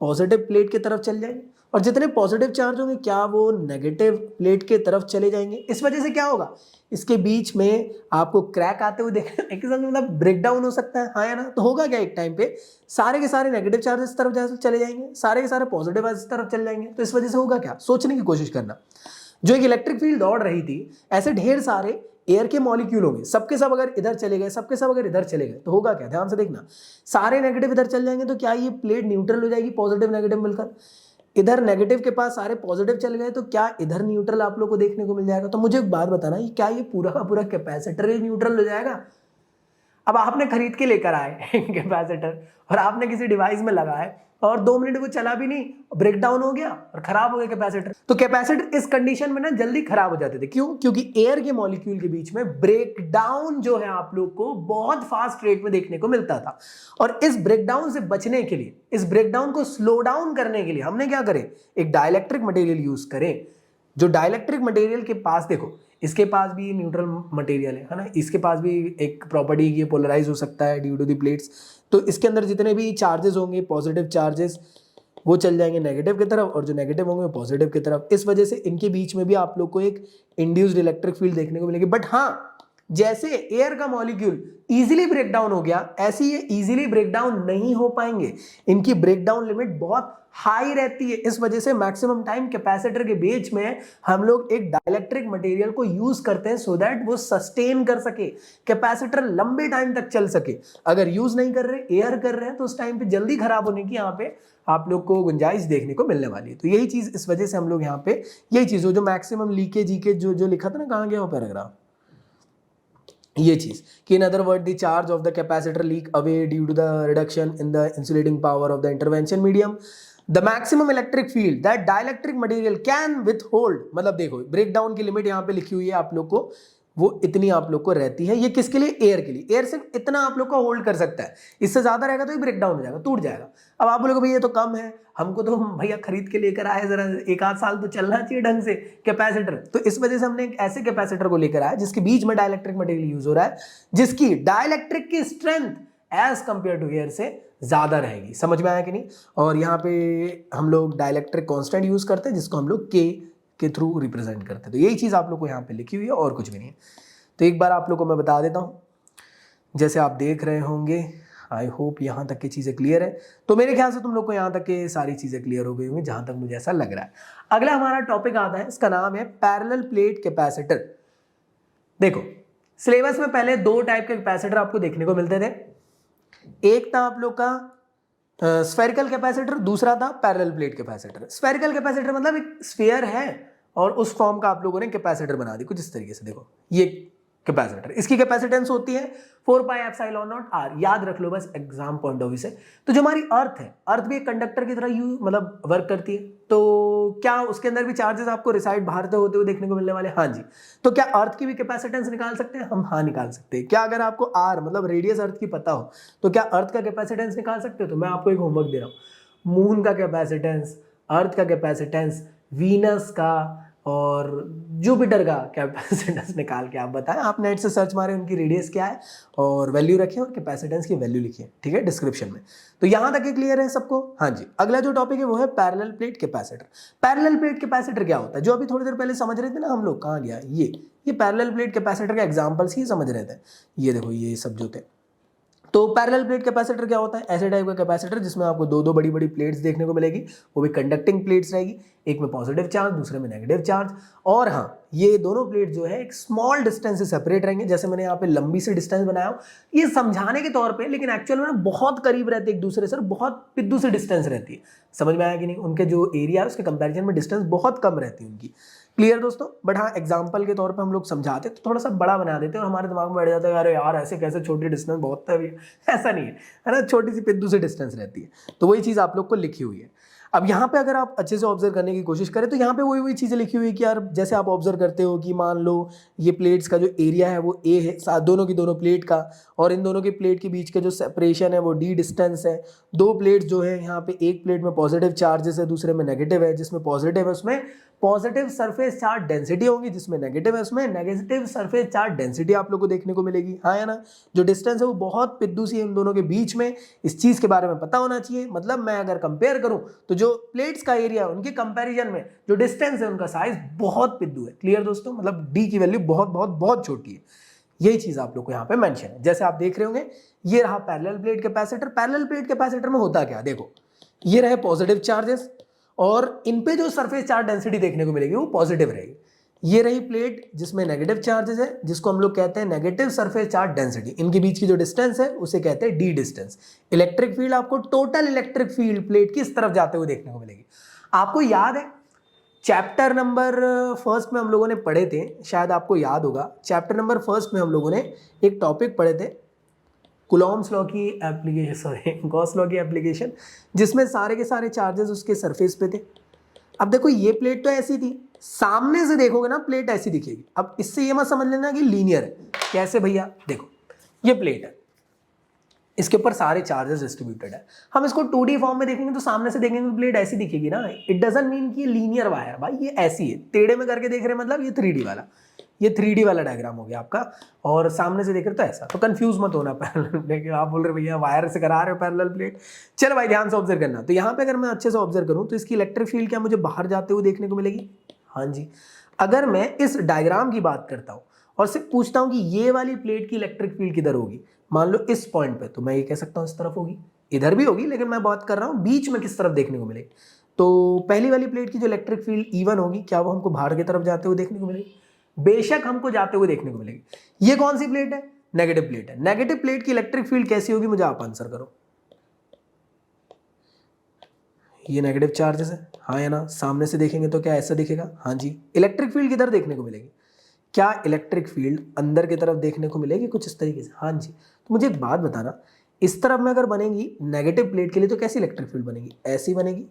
पॉजिटिव प्लेट की तरफ चल जाएंगे, और जितने पॉजिटिव चार्ज होंगे क्या वो नेगेटिव प्लेट की तरफ चले जाएंगे। इस वजह से क्या होगा, इसके बीच में आपको क्रैक आते हुए देखना, मतलब ब्रेकडाउन हो सकता है, हाँ या ना। तो होगा क्या, एक टाइम पे सारे के सारे नेगेटिव चार्जेस इस तरफ चले जाएंगे, सारे के सारे पॉजिटिव इस तरफ चले जाएंगे। तो इस वजह से होगा क्या, सोचने की कोशिश करना। जो एक इलेक्ट्रिक फील्ड दौड़ रही थी, ऐसे ढेर सारे एयर के मॉलिक्यूल होंगे, सबके सब अगर इधर चले गए, सबके सब अगर इधर चले गए, तो होगा क्या, ध्यान से देखना। सारे नेगेटिव इधर चल जाएंगे, तो क्या ये प्लेट न्यूट्रल हो जाएगी, पॉजिटिव नेगेटिव मिलकर। इधर नेगेटिव के पास सारे पॉजिटिव चल गए, तो क्या इधर न्यूट्रल आप लोग को देखने को मिल जाएगा। तो मुझे एक बात बताना, ये क्या ये पूरा का पूरा कैपेसिटर ही न्यूट्रल हो जाएगा। अब आपने खरीद के लेकर आए कैपेसिटर, और आपने किसी डिवाइस में लगाए, और 2 मिनट वो चला भी नहीं, ब्रेकडाउन हो गया और खराब हो गया कैपेसिटर। तो कैपेसिटर इस कंडीशन में ना जल्दी खराब हो जाते थे। क्यों, क्योंकि एयर के मॉलिक्यूल के बीच में ब्रेकडाउन जो है आप लोग को बहुत फास्ट रेट में देखने को मिलता था। और इस ब्रेकडाउन से बचने के लिए, इस ब्रेकडाउन को स्लो डाउन करने के लिए हमने क्या करें, एक डाइलेक्ट्रिक मटेरियल यूज करें। जो डाइलेक्ट्रिक मटेरियल के पास, देखो इसके पास भी न्यूट्रल मटेरियल है ना, इसके पास भी एक प्रॉपर्टी ये पोलराइज हो सकता है ड्यू टू द प्लेट्स। तो इसके अंदर जितने भी चार्जेस होंगे, पॉजिटिव चार्जेस वो चल जाएंगे नेगेटिव की तरफ, और जो नेगेटिव होंगे पॉजिटिव की तरफ। इस वजह से इनके बीच में भी आप लोग को एक इंड्यूस्ड इलेक्ट्रिक फील्ड देखने को मिलेगी। बट हाँ, जैसे एयर का मॉलिक्यूल इजीली ब्रेकडाउन हो गया, ऐसे ये इजीली ब्रेकडाउन नहीं हो पाएंगे। इनकी ब्रेकडाउन लिमिट बहुत हाई रहती है। इस वजह से मैक्सिमम टाइम कैपेसिटर के बीच में हम लोग एक डाइलेक्ट्रिक मटेरियल को यूज करते हैं, सो दैट वो सस्टेन कर सके, कैपेसिटर लंबे टाइम तक चल सके। अगर यूज नहीं कर रहे, एयर कर रहे हैं, तो उस टाइम पे जल्दी खराब होने की यहाँ पे आप लोग को गुंजाइश देखने को मिलने वाली है। तो यही चीज, इस वजह से हम लोग यहाँ पे यही चीज हो, जो मैक्सिमम लीकेज जो लिखा था ना, कहाँ गया वो पैराग्राफ, ये चीज कि in other word the charge of the capacitor leak away due to the reduction in the insulating power of the intervention medium. The maximum electric field that dielectric material can withhold, मतलब देखो breakdown की limit यहाँ पे लिखी हुई है आप लोग को, वो इतनी आप लोग को रहती है। ये किसके लिए, एयर के लिए। एयर सिर्फ इतना आप लोग का होल्ड कर सकता है, इससे ज्यादा रहेगा तो ये ब्रेकडाउन हो जाएगा, टूट जाएगा। अब आप बोलोगे भैया ये तो कम है, हमको तो भैया खरीद के लेकर आए, जरा 1 आध साल तो चलना चाहिए ढंग से कैपेसिटर। तो इस वजह से हमने एक ऐसे कैपेसिटर को लेकर आया जिसके बीच में डाइलेक्ट्रिक मटेरियल यूज हो रहा है, जिसकी डाइलेक्ट्रिक की strength as compare to air से ज़्यादा रहेगी। समझ में आया कि नहीं? और यहाँ पे हम लोग डाइलेक्ट्रिक कांस्टेंट यूज़ करते हैं जिसको हम लोग के थ्रू रिप्रेजेंट करते हैं। तो यही चीज़ आप लोग को यहाँ पे लिखी हुई है और कुछ भी नहीं है। तो एक बार आप लोग को मैं बता देता हूँ, जैसे आप देख रहे होंगे, आई होप यहाँ तक की चीज़ें क्लियर है। तो मेरे ख्याल से तुम लोग को यहाँ तक की सारी चीज़ें क्लियर हो गई होंगी, जहाँ तक मुझे ऐसा लग रहा है। अगला हमारा टॉपिक आता है, इसका नाम है पैरेलल प्लेट कैपेसिटर। देखो सिलेबस में पहले दो टाइप के कैपेसिटर आपको देखने को मिलते थे। एक था आप लोग का स्फेरिकल कैपेसिटर, दूसरा था parallel plate capacitor. Spherical capacitor मतलब एक स्फीयर है और उस फॉर्म का आप लोगों ने कैपेसिटर बना दी कुछ इस तरीके से। देखो ये कैपेसिटर, इसकी कैपेसिटेंस होती है 4 पाई एप्सिलॉन नॉट आर। याद रख लो बस एग्जाम पॉइंट ऑफ व्यू से। तो जो हमारी अर्थ है, अर्थ भी एक कंडक्टर की तरह मतलब वर्क करती है। तो क्या उसके अंदर भी चार्जेस आपको रिसाइड बाहर से होते हुए देखने को मिलने वाले? हाँ जी। तो क्या अर्थ की भी कैपेसिटेंस निकाल सकते हैं हम? हाँ निकाल सकते हैं। क्या अगर आपको आर मतलब रेडियस अर्थ की पता हो तो क्या अर्थ का कैपेसिटेंस निकाल सकते हो? तो मैं आपको एक होमवर्क दे रहा हूँ, मून का कैपेसिटेंस, अर्थ का कैपेसिटेंस, वीनस का और जुपिटर का कैपेसिटेंस निकाल के आप बताएं। आप नेट से सर्च मारें उनकी रेडियस क्या है और वैल्यू रखें और कैपेसिटेंस की वैल्यू लिखिए, ठीक है, डिस्क्रिप्शन में। तो यहां तक क्लियर है सबको? हाँ जी। अगला जो टॉपिक है वो है parallel plate capacitor. Parallel plate capacitor क्या होता है? जो अभी थोड़ी देर पहले समझ रहे थे ना हम लोग, कहाँ गया ये पैरेलल प्लेट कैपेसिटर के एग्जाम्पल्स ही समझ रहे थे। ये देखो ये सब जो थे। तो पैरेलल प्लेट कैपेसिटर क्या होता है? ऐसे टाइप का कैपेसिटर जिसमें आपको दो बड़ी बड़ी प्लेट्स देखने को मिलेगी, वो भी कंडक्टिंग प्लेट्स रहेगी, एक में पॉजिटिव चार्ज दूसरे में नेगेटिव चार्ज। और हाँ, ये दोनों प्लेट जो है एक स्मॉल डिस्टेंस से सेपरेट रहेंगे। जैसे मैंने यहाँ पे लंबी से डिस्टेंस बनाया हो, ये समझाने के तौर पे, लेकिन एक्चुअल में बहुत करीब रहते हैं एक दूसरे से, बहुत पिद्दू से डिस्टेंस रहती है। समझ में आया कि नहीं? उनके जो एरिया है उसके कंपेरिजन में डिस्टेंस बहुत कम रहती है उनकी। क्लियर दोस्तों? बट हाँ, एग्जाम्पल के तौर पे हम लोग समझाते तो थोड़ा सा बड़ा बना देते हैं और हमारे दिमाग में बैठ जाता है अरे यार ऐसे कैसे, छोटी डिस्टेंस बहुत है। ऐसा नहीं है ना, छोटी सी पिद्दू से डिस्टेंस रहती है। तो वही चीज़ आप लोग को लिखी हुई है। अब यहाँ पे अगर आप अच्छे से ऑब्जर्व करने की कोशिश करें तो यहाँ पे वही चीज़ें लिखी हुई है कि यार जैसे आप ऑब्जर्व करते हो कि मान लो ये प्लेट्स का जो एरिया है वो ए है, दोनों की दोनों प्लेट का, और इन दोनों की प्लेट के बीच के जो सेपरेशन है वो डी डिस्टेंस है। दो प्लेट जो है यहाँ पे, एक प्लेट में पॉजिटिव चार्जेस है दूसरे में नेगेटिव है। जिसमें पॉजिटिव है उसमें पॉजिटिव सरफेस चार्ज डेंसिटी होगी, जिसमें नेगेटिव है उसमें नेगेटिव सरफेस चार्ज डेंसिटी आप लोग को देखने को मिलेगी। हाँ है ना? जो डिस्टेंस है वो बहुत पिद्दू सी है इन दोनों के बीच में। इस चीज़ के बारे में पता होना चाहिए। मतलब मैं अगर कंपेयर करूं तो जो प्लेट्स का एरिया है उनके कंपैरिजन में जो डिस्टेंस है उनका साइज बहुत पिद्दू है। क्लियर दोस्तों? मतलब डी की वैल्यू बहुत बहुत बहुत छोटी है। यही चीज़ आप लोग को यहाँ पे मेंशन है। जैसे आप देख रहे होंगे ये रहा parallel plate capacitor. Parallel plate capacitor में होता क्या? देखो ये रहे पॉजिटिव चार्जेस और इन पे जो सरफेस चार्ज डेंसिटी देखने को मिलेगी वो पॉजिटिव रहेगी। ये रही प्लेट जिसमें नेगेटिव चार्जेस है, जिसको हम लोग कहते हैं नेगेटिव सरफेस चार्ज डेंसिटी। इनके बीच की जो डिस्टेंस है उसे कहते हैं डी डिस्टेंस। इलेक्ट्रिक फील्ड, आपको टोटल इलेक्ट्रिक फील्ड प्लेट की इस तरफ जाते हुए देखने को मिलेगी। आपको याद है चैप्टर नंबर फर्स्ट में हम लोगों ने पढ़े थे, शायद आपको याद होगा, चैप्टर नंबर फर्स्ट में हम लोगों ने एक टॉपिक पढ़े थे कुलॉम्स लॉ की एप्लीकेशन, सॉरी गॉस लॉ की एप्लीकेशन, जिसमें सारे के सारे चार्जेस उसके सरफेस पे थे। अब देखो ये प्लेट तो ऐसी थी, सामने से देखोगे ना प्लेट ऐसी दिखेगी। अब इससे ये मत समझ लेना कि लीनियर है। कैसे भैया? देखो ये प्लेट है, इसके ऊपर सारे चार्जेस डिस्ट्रीब्यूटेड है। हम इसको 2D फॉर्म में देखेंगे तो सामने से देखेंगे तो प्लेट ऐसी दिखेगी ना। इट डजंट मीन कि ये लीनियर वायर, भाई ये ऐसी है। टेढ़े में करके देख रहे हैं मतलब ये 3D वाला, ये 3D वाला डायग्राम हो गया आपका, और सामने से देख रहे तो ऐसा। तो कंफ्यूज मत होना पैरेलल प्लेट, आप बोल रहे भैया वायर से करा रहे हो पैरेलल प्लेट। चलो भाई ध्यान से ऑब्जर्व करना। तो यहाँ पे अगर मैं अच्छे से ऑब्जर्व करूँ तो इसकी इलेक्ट्रिक फील्ड क्या मुझे बाहर जाते हुए देखने को मिलेगी? हाँ जी। अगर मैं इस डायग्राम की बात करता हूँ और सिर्फ पूछता हूँ कि ये वाली प्लेट की इलेक्ट्रिक फील्ड किधर होगी, मान लो इस पॉइंट पे, तो मैं ये कह सकता हूँ इस तरफ होगी, इधर भी होगी, लेकिन मैं बात कर रहा हूँ बीच में किस तरफ देखने को मिलेगी। तो पहली वाली प्लेट की जो इलेक्ट्रिक फील्ड E1 होगी, क्या वो हमको बाहर की तरफ जाते हुए देखने को मिलेगी? बेशक हमको जाते हुए देखने को मिलेगी। ये कौन सी प्लेट है? नेगेटिव प्लेट है। नेगेटिव प्लेट की इलेक्ट्रिक फील्ड कैसी होगी, मुझे आप आंसर करो। ये नेगेटिव चार्जेस है, हाँ या ना? सामने से देखेंगे तो क्या ऐसा दिखेगा? हाँ जी। इलेक्ट्रिक फील्ड किधर देखने को मिलेगी? क्या इलेक्ट्रिक फील्ड अंदर की तरफ देखने को मिलेगी कुछ इस तरीके से? हाँ जी। तो मुझे एक बात बताना, इस तरफ में अगर बनेगी नेगेटिव प्लेट के लिए तो कैसी इलेक्ट्रिक फील्ड बनेगी? ऐसी बनेगी।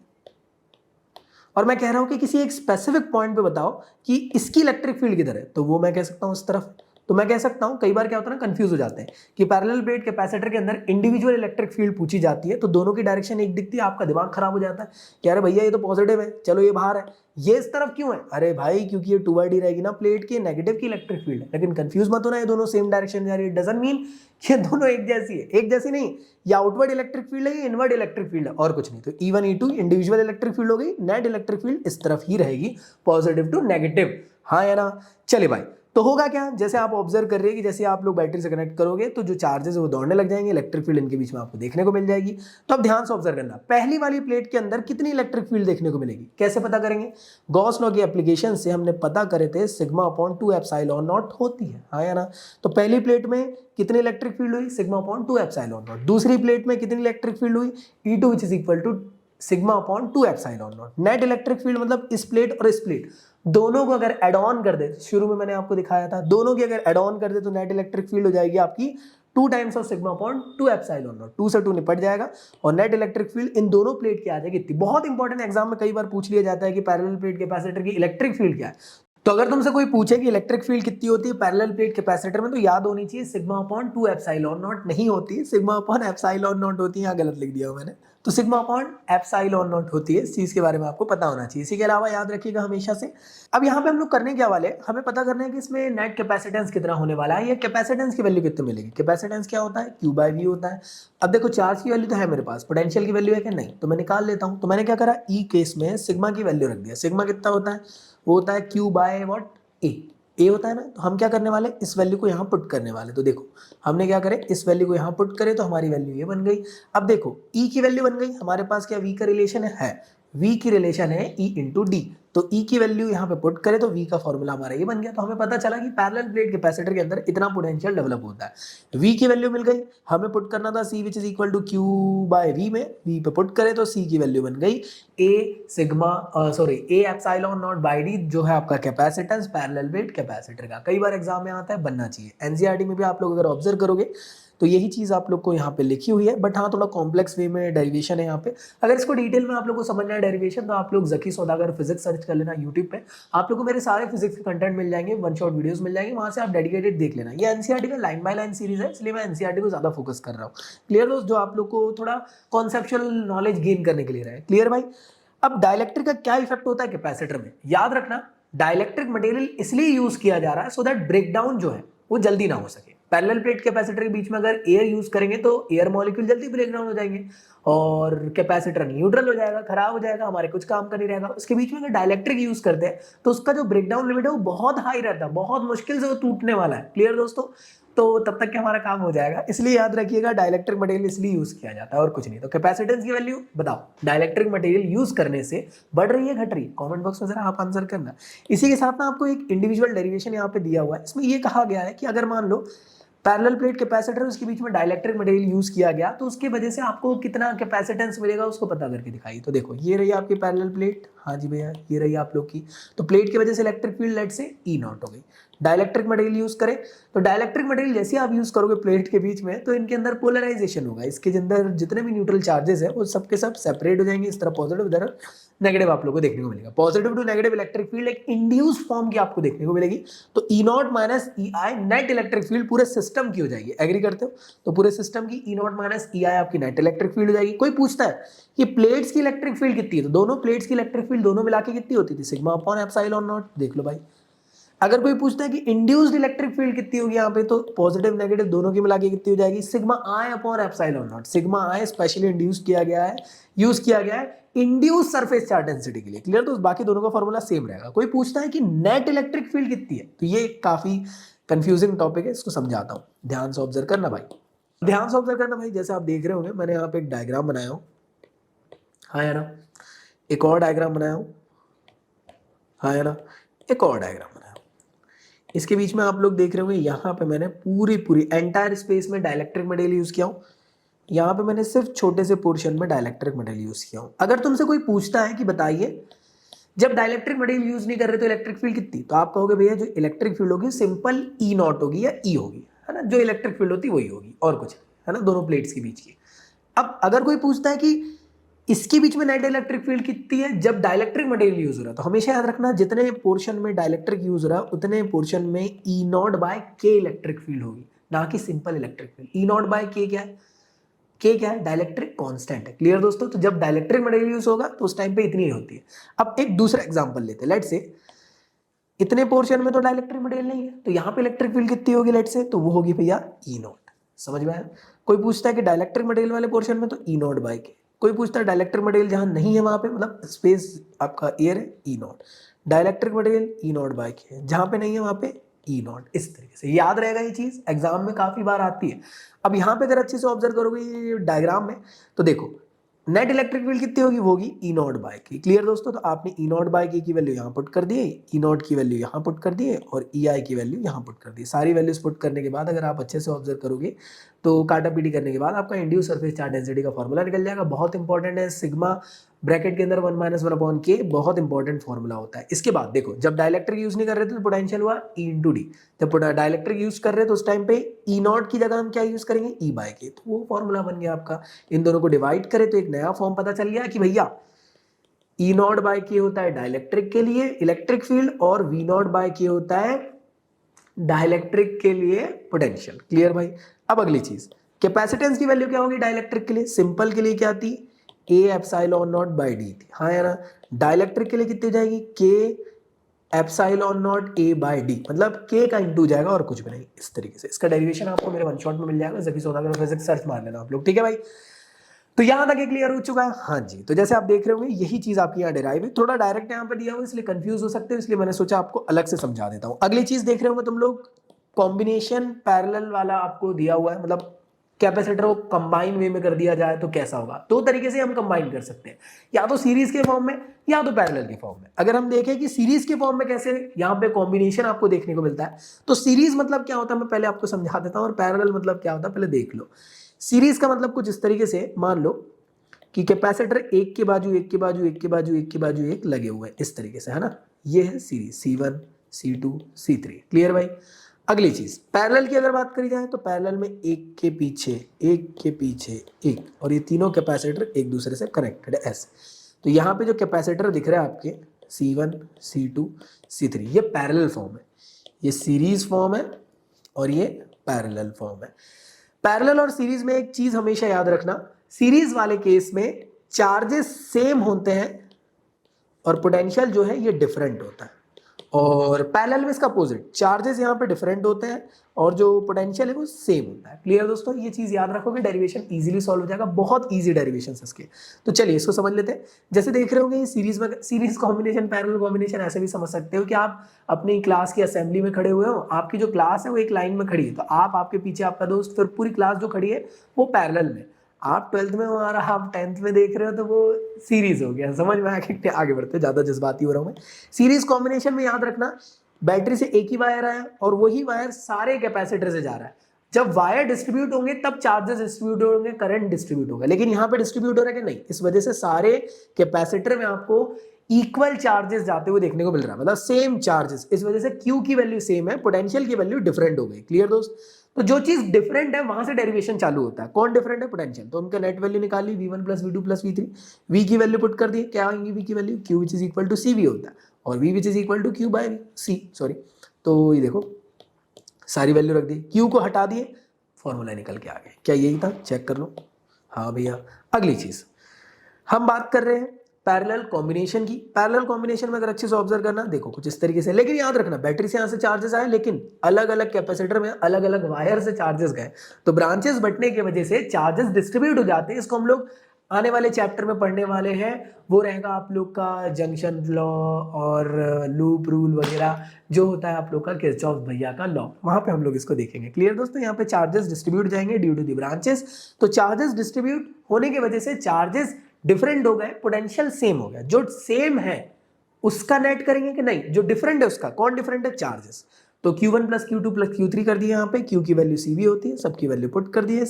और मैं कह रहा हूं कि किसी एक स्पेसिफिक पॉइंट पे बताओ कि इसकी इलेक्ट्रिक फील्ड किधर है, तो वो मैं कह सकता हूं इस तरफ। तो मैं कह सकता हूं कई बार क्या होता है ना, कंफ्यूज हो जाते हैं कि पैरेलल प्लेट कैपेसिटर के अंदर इंडिविजुअल इलेक्ट्रिक फील्ड पूछी जाती है तो दोनों की डायरेक्शन एक दिखती है, आपका दिमाग खराब हो जाता है कि अरे भैया ये तो पॉजिटिव है, चलो ये बाहर है, ये इस तरफ क्यों है, अरे भाई क्योंकि ये 2/d रहेगी ना प्लेट की, नेगेटिव की इलेक्ट्रिक फील्ड है। लेकिन कंफ्यूज मत होना, ये दोनों सेम डायरेक्शन जा रही है, डजंट मीन ये दोनों एक जैसी है, एक जैसी नहीं, या आउटवर्ड इलेक्ट्रिक फील्ड है, या इनवर्ड इलेक्ट्रिक फील्ड है, और कुछ नहीं। तो E1 E2 individual electric field हो गई, नेट इलेक्ट्रिक फील्ड इस तरफ ही रहेगी, पॉजिटिव टू नेगेटिव, हाँ या ना। चलिए भाई, तो होगा क्या, जैसे आप ऑब्जर्व कर रहे हैं कि जैसे आप लोग बैटरी से कनेक्ट करोगे तो जो चार्जेस है वो दौड़ने लग जाएंगे, इलेक्ट्रिक फील्ड इनके बीच में आपको देखने को मिल जाएगी। तो अब ध्यान से ऑब्जर्व करना, पहली वाली प्लेट के अंदर कितनी इलेक्ट्रिक फील्ड देखने को मिलेगी, कैसे पता करेंगे, गॉस लॉ की एप्लीकेशन से हमने पता करे थे σ/2 एप्सिलॉन नॉट होती है, हाँ या ना। तो पहली प्लेट में कितनी इलेक्ट्रिक फील्ड हुई, σ/2 एप्सिलॉन नॉट। दूसरी प्लेट में कितनी इलेक्ट्रिक फील्ड हुई, E2 which is equal to σ/2 epsilon naught. Net electric field मतलब इस प्लेट और इस प्लेट दोनों को अगर एड ऑन कर दे, शुरू में मैंने आपको दिखाया था, दोनों की अगर एड ऑन कर दे तो नेट इलेक्ट्रिक फील्ड हो जाएगी आपकी 2 टाइम्स ऑफ σ/2 एप्सिलॉन नॉट। 2 से 2 निपट जाएगा और नेट इलेक्ट्रिक फील्ड इन दोनों प्लेट की आ जाएगी इतनी। बहुत इंपॉर्टेंट एग्जाम में कई बार पूछ लिया जाता है कि पैरेलल प्लेट कैपेसिटर की इलेक्ट्रिक फील्ड क्या है। तो अगर तुमसे कोई पूछे कि इलेक्ट्रिक फील्ड कितनी होती है पैरेलल प्लेट कैपेसिटर में, तो याद होनी चाहिए σ/2 एप्सिलॉन नॉट नहीं होती, σ/एप्सिलॉन नॉट होती है, यहाँ गलत लिख दिया मैंने, तो σ/एप्सिलॉन नॉट होती है। इस चीज के बारे में आपको पता होना चाहिए, इसी के अलावा याद रखिएगा हमेशा से। अब यहाँ पे हम लोग करने क्या वाले, हमें पता करना है कि इसमें नेट कैपेसिटेंस कितना होने वाला है, या कैपेसिटेंस की वैल्यू कितनी मिलेगी। कैपेसिटेंस क्या होता है, Q/V होता है। अब देखो चार्ज की वैल्यू तो है मेरे पास, पोटेंशियल की वैल्यू है कि नहीं, तो मैं निकाल लेता हूँ। तो मैंने क्या करा, ई केस में सिग्मा की वैल्यू रख दिया। सिग्मा कितना होता है, वो होता है Q/A होता है ना। तो हम क्या करने वाले, इस वैल्यू को यहाँ पुट करने वाले। तो देखो हमने क्या करे, इस वैल्यू को यहाँ पुट करे तो हमारी वैल्यू ये बन गई। अब देखो E की वैल्यू बन गई, हमारे पास क्या V का रिलेशन है, V की रिलेशन है E इंटू डी। तो E की वैल्यू यहाँ पे पुट करे तो V का फॉर्मूला हमारा ये बन गया। तो हमें पता चला कि पैरेलल प्लेट कैपेसिटर के अंदर इतना पोटेंशियल डेवलप होता है। V की वैल्यू मिल गई, हमें पुट करना था C which is equal to Q/V में, V पे पुट करे तो C की वैल्यू बन गई A epsilon not by D, जो है आपका कैपेसिटेंस पैरेलल प्लेट कैपेसिटर का। कई बार एग्जाम में आता है, बनना चाहिए। एनसीईआरटी में भी आप लोग अगर ऑब्जर्व करोगे तो यही चीज आप लोग को यहाँ पे लिखी हुई है, बट हाँ थोड़ा कॉम्प्लेक्स वे में डेरिवेशन है यहाँ पे। अगर इसको डिटेल में आप लोग को समझना है डेरिवेशन, तो आप लोग जकी सौदागर फिजिक्स सर्च कर लेना यूट्यूब पे, आप लोग को मेरे सारे फिजिक्स के कंटेंट मिल जाएंगे, वन शॉट वीडियोस मिल जाएंगे, वहां से आप डेडिकेटेड देख लेना। ये एनसीईआरटी का लाइन बाय लाइन सीरीज है, इसलिए मैं एनसीईआरटी को ज्यादा फोकस कर रहा हूँ। क्लियर दोस्त, जो आप लोग को थोड़ा कॉन्सेप्चुअल नॉलेज गेन करने के लिए रहे। क्लियर भाई। अब डाइलेक्ट्रिक का क्या इफेक्ट होता है कैपेसिटर में, याद रखना डाइलेक्ट्रिक मटेरियल इसलिए यूज किया जा रहा है सो दैट ब्रेकडाउन जो है वो जल्दी ना हो सके। पैरेलल प्लेट कैपेसिटर के बीच में अगर एयर यूज करेंगे तो एयर मॉलिक्यूल जल्दी ब्रेक डाउन हो जाएंगे और कैपेसिटर न्यूट्रल हो जाएगा, खराब हो जाएगा, हमारे कुछ काम का नहीं रहेगा। उसके बीच में अगर डाइलेक्ट्रिक यूज करते हैं तो उसका जो ब्रेकडाउन लिमिट है वो बहुत हाई रहता है, बहुत मुश्किल से वो टूटने वाला है। क्लियर दोस्तों, तो तब तक के हमारा काम हो जाएगा। इसलिए याद रखिएगा डाइलेक्ट्रिक मटेरियल इसलिए यूज किया जाता है और कुछ नहीं। तो कैपेसिटेंस की वैल्यू बताओ, डाइलेक्ट्रिक मटेरियल यूज करने से बढ़ रही है घट रही है, कमेंट बॉक्स में जरा आप आंसर करना। इसी के साथ ना आपको एक इंडिविजुअल डेरिवेशन यहाँ पे दिया हुआ है, इसमें ये कहा गया है कि अगर मान लो पैरेलल प्लेट कैपेसिटर उसके बीच में डाइलेक्ट्रिक मटेरियल यूज किया गया तो उसकी वजह से आपको कितना कैपेसिटेंस मिलेगा उसको पता करके दिखाइए। तो देखो ये रही आपकी पैरेलल प्लेट, हाँ जी भैया ये रही आप लोग की। तो प्लेट की वजह से इलेक्ट्रिक फील्ड लेट से E नॉट हो गई। डाइलेक्ट्रिक मटेरियल यूज करें तो डाइलेक्ट्रिक मटेरियल जैसे आप यूज करोगे प्लेट के बीच में तो इनके अंदर पोलराइजेशन होगा, इसके अंदर जितने भी न्यूट्रल चार्जेस है वो सबके सब सेपरेट हो जाएंगे, इस तरह पॉजिटिव इधर नेगेटिव आप लोग को देखने को मिलेगा। Positive to negative electric field एक इंड्यूस फॉर्म की आपको देखने को मिलेगी। तो E naught minus EI net electric field पूरे सिस्टम की हो जाएगी। एग्री करते हो? तो पूरे सिस्टम की E नॉट माइनस EI आपकी नेट इलेक्ट्रिक फील्ड हो जाएगी। कोई पूछता है कि प्लेट्स की इलेक्ट्रिक फील्ड कितनी है, तो दोनों प्लेट्स की इलेक्ट्रिक फील्ड दोनों मिला के कितनी होती थी, सिग्मा अपॉन एप्सिलॉन नॉट। देख लो भाई। अगर कोई पूछता है कि इंड्यूस्ड इलेक्ट्रिक फील्ड कितनी होगी यहाँ पे, तो पॉजिटिव नेगेटिव दोनों की मिला के कितनी हो जाएगी, sigma I upon epsilon not. Sigma I specially induce किया गया है, यूज किया गया है इंड्यूस सरफेस चार्ज डेंसिटी के लिए। क्लियर? तो बाकी दोनों का फॉर्मूला सेम रहेगा। कोई पूछता है कि नेट इलेक्ट्रिक फील्ड कितनी है, तो ये काफी कंफ्यूजिंग टॉपिक है, इसको समझाता हूँ, ध्यान से ऑब्जर्व करना भाई, ध्यान से ऑब्जर्व करना भाई। जैसे आप देख रहे होंगे मैंने यहाँ पे एक डायग्राम बनाया हूँ, हाँ है ना, एक और डायग्राम बनाया हूँ, हाँ है ना, एक और डायग्राम बनाया हूँ। इसके बीच में आप लोग देख रहे होंगे यहाँ पे मैंने पूरी एंटायर स्पेस में डाइलेक्ट्रिक मटेरियल यूज किया हूँ, यहाँ पे मैंने सिर्फ छोटे से पोर्शन में डाइलेक्ट्रिक मटेरियल यूज किया हूँ। अगर तुमसे कोई पूछता है कि बताइए जब डाइलेक्ट्रिक मटेरियल यूज नहीं कर रहे तो इलेक्ट्रिक फील्ड कितनी, तो आप कहोगे भैया जो इलेक्ट्रिक फील्ड होगी सिंपल E नॉट होगी या E होगी, है ना, जो इलेक्ट्रिक फील्ड होती है वही होगी और कुछ, है ना, दोनों प्लेट्स के बीच की। अब अगर कोई पूछता है कि इसके बीच में नेट इलेक्ट्रिक फील्ड कितनी है जब डाइलेक्ट्रिक मटेरियल यूज हो रहा है। तो हमेशा याद रखना जितने पोर्शन में डाइलेक्ट्रिक यूज हो रहा है उतने पोर्शन में E naught by K electric field होगी, ना कि simple electric field. E naught by K क्या है, के क्या है, डाइलेक्ट्रिक कांस्टेंट है। क्लियर दोस्तों, तो जब डाइलेक्ट्रिक मटेरियल यूज होगा तो उस टाइम पे इतनी ही होती है। अब एक दूसरा एग्जांपल लेते हैं, लेट्स से इतने पोर्शन में तो डाइलेक्ट्रिक मटेरियल नहीं है, तो यहाँ पे इलेक्ट्रिक फील्ड कितनी होगी लेट्स से, तो वो होगी भैया ई नॉट। समझ में आया? कोई पूछता है कि डाइलेक्ट्रिक मटेरियल वाले पोर्शन में तो ई नॉट बाय के, कोई पूछता है डाइलेक्ट्रिक मटेरियल जहां नहीं है वहां पे, मतलब स्पेस आपका एयर है, e naught. Dielectric material e naught by k है, जहां पे नहीं है वहां पे ई नॉट। इस तरीके से याद रहेगा, ये चीज एग्जाम में काफी बार आती है। अब यहाँ पे अगर अच्छे से ऑब्जर्व करोगे ये डायग्राम में, तो देखो नेट इलेक्ट्रिक फील्ड कितनी होगी, वो होगी ई नॉट बाय के। क्लियर दोस्तों, तो आपने ई नॉट बाय के की वैल्यू यहाँ पुट कर दी, ई नॉट की वैल्यू यहाँ पुट कर दी और ई आई की वैल्यू यहाँ पुट कर दी। सारी वैल्यूज पुट करने के बाद अगर आप अच्छे से ऑब्जर्व करोगे तो काटा पीटी करने के बाद आपका इंड्यूस सरफेस चार्ज डेंसिटी का फॉर्मूला निकल जाएगा। बहुत इंपॉर्टेंट है, सिग्मा ब्रैकेट के अंदर 1 - 1/k, बहुत इंपॉर्टेंट फॉर्मूला होता है। इसके बाद देखो जब डाइलेक्ट्रिक यूज नहीं कर रहे थे तो पोटेंशियल हुआ ई इंटू डी, जब डाइलेक्ट्रिक यूज कर रहे हैं तो उस टाइम पे ई नॉट की जगह हम क्या यूज करेंगे, ई बाय के, तो वो फॉर्मूला बन गया आपका। इन दोनों को डिवाइड करें तो एक नया फॉर्म पता चल गया कि भैया ई नॉट बाय के होता है डाइलेक्ट्रिक के लिए इलेक्ट्रिक फील्ड, और वी नॉट बाय के होता है डाइलेक्ट्रिक के लिए पोटेंशियल। क्लियर भाई? अब अगली चीज, कैपेसिटेंस की वैल्यू क्या होगी डाइलेक्ट्रिक के लिए, सिंपल के लिए क्या थी, A epsilon naught by D थी, हाँ या ना। डाइलेक्ट्रिक के लिए कितनी जाएगी, K epsilon naught A by D, मतलब के का इंटू जाएगा और कुछ भी नहीं। इस तरीके से इसका डेरिवेशन आपको मेरे वन शॉट में मिल जाएगा, जबकि सौदागर फिजिक्स सर्च मार लेना आप लोग, ठीक है भाई? तो यहां तक क्लियर हो चुका है? हाँ जी। तो जैसे आप देख रहे होंगे यही चीज आपकी यहाँ डिराइव है, थोड़ा डायरेक्ट यहाँ पे दिया हुआ इसलिए कंफ्यूज हो सकते हैं, इसलिए मैंने सोचा आपको अलग से समझा देता हूँ। अगली चीज देख रहे होंगे तुम लोग, कॉम्बिनेशन पैरेलल वाला आपको दिया हुआ है, मतलब कैपेसिटर को कंबाइन वे में कर दिया जाए तो कैसा होगा। दो तरीके से हम कंबाइन कर सकते हैं, या तो सीरीज के फॉर्म में या तो पैरेलल के फॉर्म में। अगर हम देखें कि सीरीज के फॉर्म में कैसे यहाँ पे कॉम्बिनेशन आपको देखने को मिलता है, तो सीरीज मतलब क्या होता है मैं पहले आपको समझा देता हूँ, और पैरेलल मतलब क्या होता है पहले देख लो। सीरीज का मतलब कुछ इस तरीके से, मान लो कि कैपेसिटर एक के बाजू एक के बाजू एक के बाजू एक के बाजू एक लगे हुए हैं इस तरीके से, है ना। ये है series C1 C2 C3। Clear भाई? अगली चीज पैरेलल की अगर बात करी जाए तो पैरेलल में एक के पीछे एक, और ये तीनों कैपेसिटर एक दूसरे से कनेक्टेड है ऐसे। तो यहाँ पे जो कैपेसिटर दिख रहा है आपके C1 C2 C3, ये पैरेलल फॉर्म है, ये सीरीज फॉर्म है और ये पैरेलल फॉर्म है। पैरेलल और सीरीज में एक चीज हमेशा याद रखना, सीरीज वाले केस में चार्जेस सेम होते हैं और पोटेंशियल जो है ये डिफरेंट होता है, और पैरेलल में इसका अपोजिट, चार्जेस यहाँ पे डिफरेंट होते हैं और जो पोटेंशियल है वो सेम होता है। क्लियर दोस्तों? ये चीज याद रखोगे, डेरिवेशन इजीली सॉल्व हो जाएगा, बहुत इजी डेरिवेशंस इसके। तो चलिए इसको समझ लेते हैं। जैसे देख रहे होंगे ये सीरीज में, सीरीज कॉम्बिनेशन पैरेलल कॉम्बिनेशन ऐसे भी समझ सकते हो कि आप अपनी क्लास की असेंबली में खड़े हुए हो, आपकी जो क्लास है वो एक लाइन में खड़ी है, तो आप, आपके पीछे आपका दोस्त, फिर पूरी क्लास जो खड़ी है वो पैरेलल में। आप 12th में हो और आप 10th में देख रहे हो तो वो सीरीज हो गया। समझ में आके आगे बढ़ते, ज्यादा जज्बाती हो रहा हूं मैं। सीरीज कॉम्बिनेशन में याद रखना बैटरी से एक ही वायर आया और वही वायर सारे कैपेसिटर से जा रहा है। जब वायर डिस्ट्रीब्यूट होंगे तब चार्जेस डिस्ट्रीब्यूट होंगे, करंट डिस्ट्रीब्यूट होगा, लेकिन यहाँ पे डिस्ट्रीब्यूट हो रहा है कि नहीं, इस वजह से सारे कैपेसिटर में आपको इक्वल चार्जेस जाते हुए देखने को मिल रहा है, मतलब सेम चार्जेस। इस वजह से Q की वैल्यू सेम है, पोटेंशियल की वैल्यू डिफरेंट हो गई। क्लियर दोस्त? तो जो चीज डिफरेंट है वहां से डेरिवेशन चालू होता है। कौन डिफरेंट है? पोटेंशियल। तो उनका नेट वैल्यू निकाली V1 + V2 + V3, V की वैल्यू पुट कर दी, क्या आएंगी V की value, Q which is equal to CV होता है, और V which is equal to Q by C, sorry. तो ये देखो सारी वैल्यू रख दी, Q को हटा दिए, फॉर्मूला निकल के आ गए। क्या यही था? चेक कर लो। हाँ भैया। अगली चीज हम बात कर रहे हैं पैरेलल कॉम्बिनेशन की। पैरेलल कॉम्बिनेशन में अगर अच्छे से ऑब्जर्व करना, देखो कुछ इस तरीके से, लेकिन याद रखना बैटरी से यहाँ से चार्जेस आए, लेकिन अलग अलग कैपेसिटर में अलग अलग वायर से चार्जेस गए, तो ब्रांचेस बटने की वजह से चार्जेस डिस्ट्रीब्यूट हो जाते हैं। इसको हम लोग आने वाले चैप्टर में पढ़ने वाले हैं, वो रहेगा आप लोग का जंक्शन लॉ और लूप रूल वगैरह, जो होता है आप लोग का किरचॉफ भैया का लॉ, वहां पे हम लोग इसको देखेंगे। क्लियर दोस्तों? यहाँ पे चार्जेस डिस्ट्रीब्यूट जाएंगे ड्यू टू दी ब्रांचेस, तो चार्जेस डिस्ट्रीब्यूट होने की वजह से चार्जेस डिफरेंट हो गए, पोटेंशियल सेम हो गया। जो सेम है उसका नेट करेंगे कि नहीं, जो डिफरेंट है उसका। कौन डिफरेंट है? चार्जेस। तो Q1 + Q2 + Q3 कर दिया, यहाँ पे Q की वैल्यू CV होती है, सबकी वैल्यू पुट कर दी है,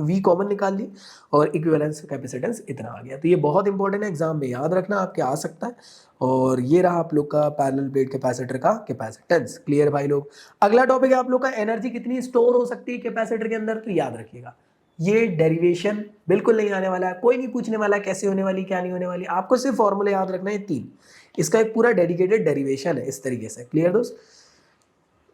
V कॉमन निकाल ली और इक्विवेलेंस कैपेसिटेंस इतना आ गया। तो ये बहुत इंपॉर्टेंट है, एग्जाम में याद रखना, आपके आ सकता है। और ये रहा आप लोग का पैरेलल प्लेट कैपेसिटर का कैपेसिटेंस। क्लियर भाई लोग? अगला टॉपिक है आप लोग का एनर्जी कितनी स्टोर हो सकती है कैपेसिटर के अंदर, तो याद रखिएगा ये डेरिवेशन बिल्कुल नहीं आने वाला है, कोई नहीं पूछने वाला है कैसे होने वाली क्या नहीं होने वाली, आपको सिर्फ फॉर्मूले याद रखना है 3। इसका एक पूरा डेडिकेटेड डेरिवेशन है इस तरीके से, क्लियर दोस्त,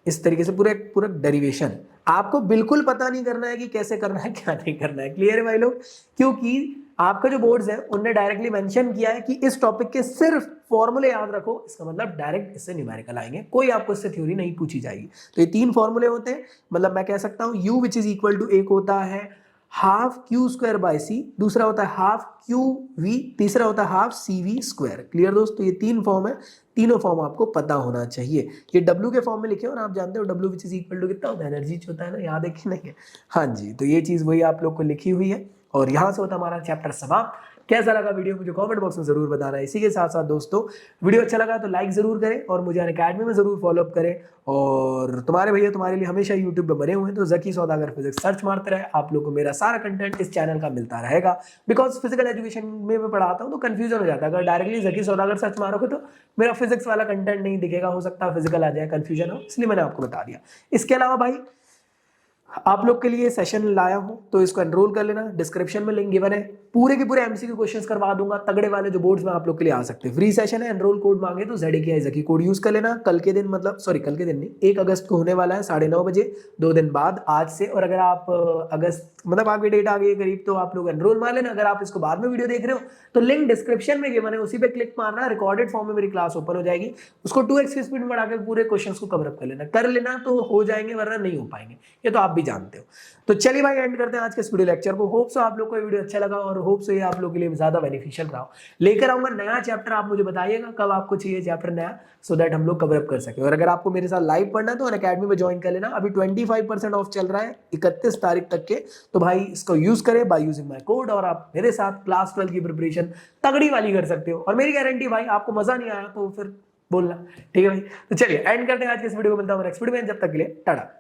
इस तरीके से पूरा डेरिवेशन। आपको बिल्कुल पता नहीं करना है कि कैसे करना है क्या नहीं करना है, क्लियर है भाई लोग, क्योंकि आपका जो बोर्ड्स है उनने डायरेक्टली मेंशन किया है कि इस टॉपिक के सिर्फ फॉर्मूले याद रखो, इसका मतलब डायरेक्ट इससे न्यूमेरिकल आएंगे, कोई आपको इससे थ्योरी नहीं पूछी जाएगी। तो ये 3 फॉर्मूले होते हैं, मतलब मैं कह सकता हूं u which is equal to, एक होता है half Q square by C, दूसरा होता है हाफ क्यू वी, तीसरा होता है half C V square, clear दोस्तों, ये 3 फॉर्म है, तीनों फॉर्म आपको पता होना चाहिए। ये W के फॉर्म में लिखे और आप जानते हो W which is equal to कितना होता है, एनर्जी होता है ना, याद है कि नहीं है? हाँ जी, तो ये चीज वही आप लोग को लिखी हुई है और यहाँ से होता हमारा चैप्टर समाप्त। कैसा लगा वीडियो मुझे कमेंट बॉक्स में जरूर बताना है। इसी के साथ साथ दोस्तों वीडियो अच्छा लगा तो लाइक जरूर करें और मुझे अनअकैडमी में जरूर फॉलोअप करें, और तुम्हारे भैया तुम्हारे लिए हमेशा यूट्यूब पे बने हुए हैं, तो जकी सौदागर फिजिक्स सर्च मारते रहे, आप लोग को मेरा सारा कंटेंट इस चैनल का मिलता रहेगा। बिकॉज फिजिकल एजुकेशन में मैं पढ़ाता हूँ तो कंफ्यूजन हो जाता है, अगर डायरेक्टली जकी सौदागर सर्च मारोगे तो मेरा फिजिक्स वाला कंटेंट नहीं दिखेगा, हो सकता है फिजिकल आ जाए, कंफ्यूजन हो, इसलिए मैंने आपको बता दिया। इसके अलावा भाई आप लोग के लिए सेशन लाया हूं तो इसको एनरोल कर लेना, डिस्क्रिप्शन में लिंक गिवन है, पूरे के पूरे एमसीक्यू क्वेश्चंस करवा दूंगा, तगड़े वाले जो बोर्ड्स में आप लोग के लिए आ सकते हैं। फ्री सेशन है, एनरोल कोड मांगे तो ZAKI जकी कोड यूज कर लेना। कल के दिन मतलब सॉरी कल के दिन नहीं, 1 अगस्त को होने वाला है 9:30 बजे, 2 दिन बाद आज से। और अगर आप अगस्त मतलब आपकी डेट आ गई है करीब तो आप लोग एनरोल मार लेना। अगर आप इसको बाद में वीडियो देख रहे हो तो लिंक डिस्क्रिप्शन में गिवन है, उसी पे क्लिक मारना, रिकॉर्डेड फॉर्म में मेरी क्लास ओपन हो जाएगी, उसको 2x की स्पीड में बढ़ा के पूरे क्वेश्चंस को कवर अप कर लेना तो हो जाएंगे, वरना नहीं हो पाएंगे, ये तो आप भी जानते हो। तो चलिए भाई एंड करते हैं आज के इस वीडियो लेक्चर को। होप सो आप लोग को ये वीडियो अच्छा लगा और होप सो ये आप लोग के लिए ज्यादा बेनिफिशियल रहा हो। लेकर आऊंगा नया चैप्टर, आप मुझे बताइएगा कब आपको चाहिए चैप्टर नया, सो दैट हम लोग कवर अप कर सके। और अगर आपको मेरे साथ लाइव पढ़ना है तो अनअकैडमी में ज्वाइन कर लेना, अभी 25% ऑफ चल रहा है 31 तारीख तक के, तो भाई इसको यूज करें बाय यूजिंग माय कोड, और आप मेरे साथ क्लास 12 की प्रिपरेशन तगड़ी वाली कर सकते हो। और मेरी गारंटी भाई आपको मजा नहीं आया तो फिर बोलना, ठीक है भाई। तो चलिए एंड करते हैं आज के इस वीडियो को, मिलता हूं नेक्स्ट वीडियो में, जब तक के लिए टाटा।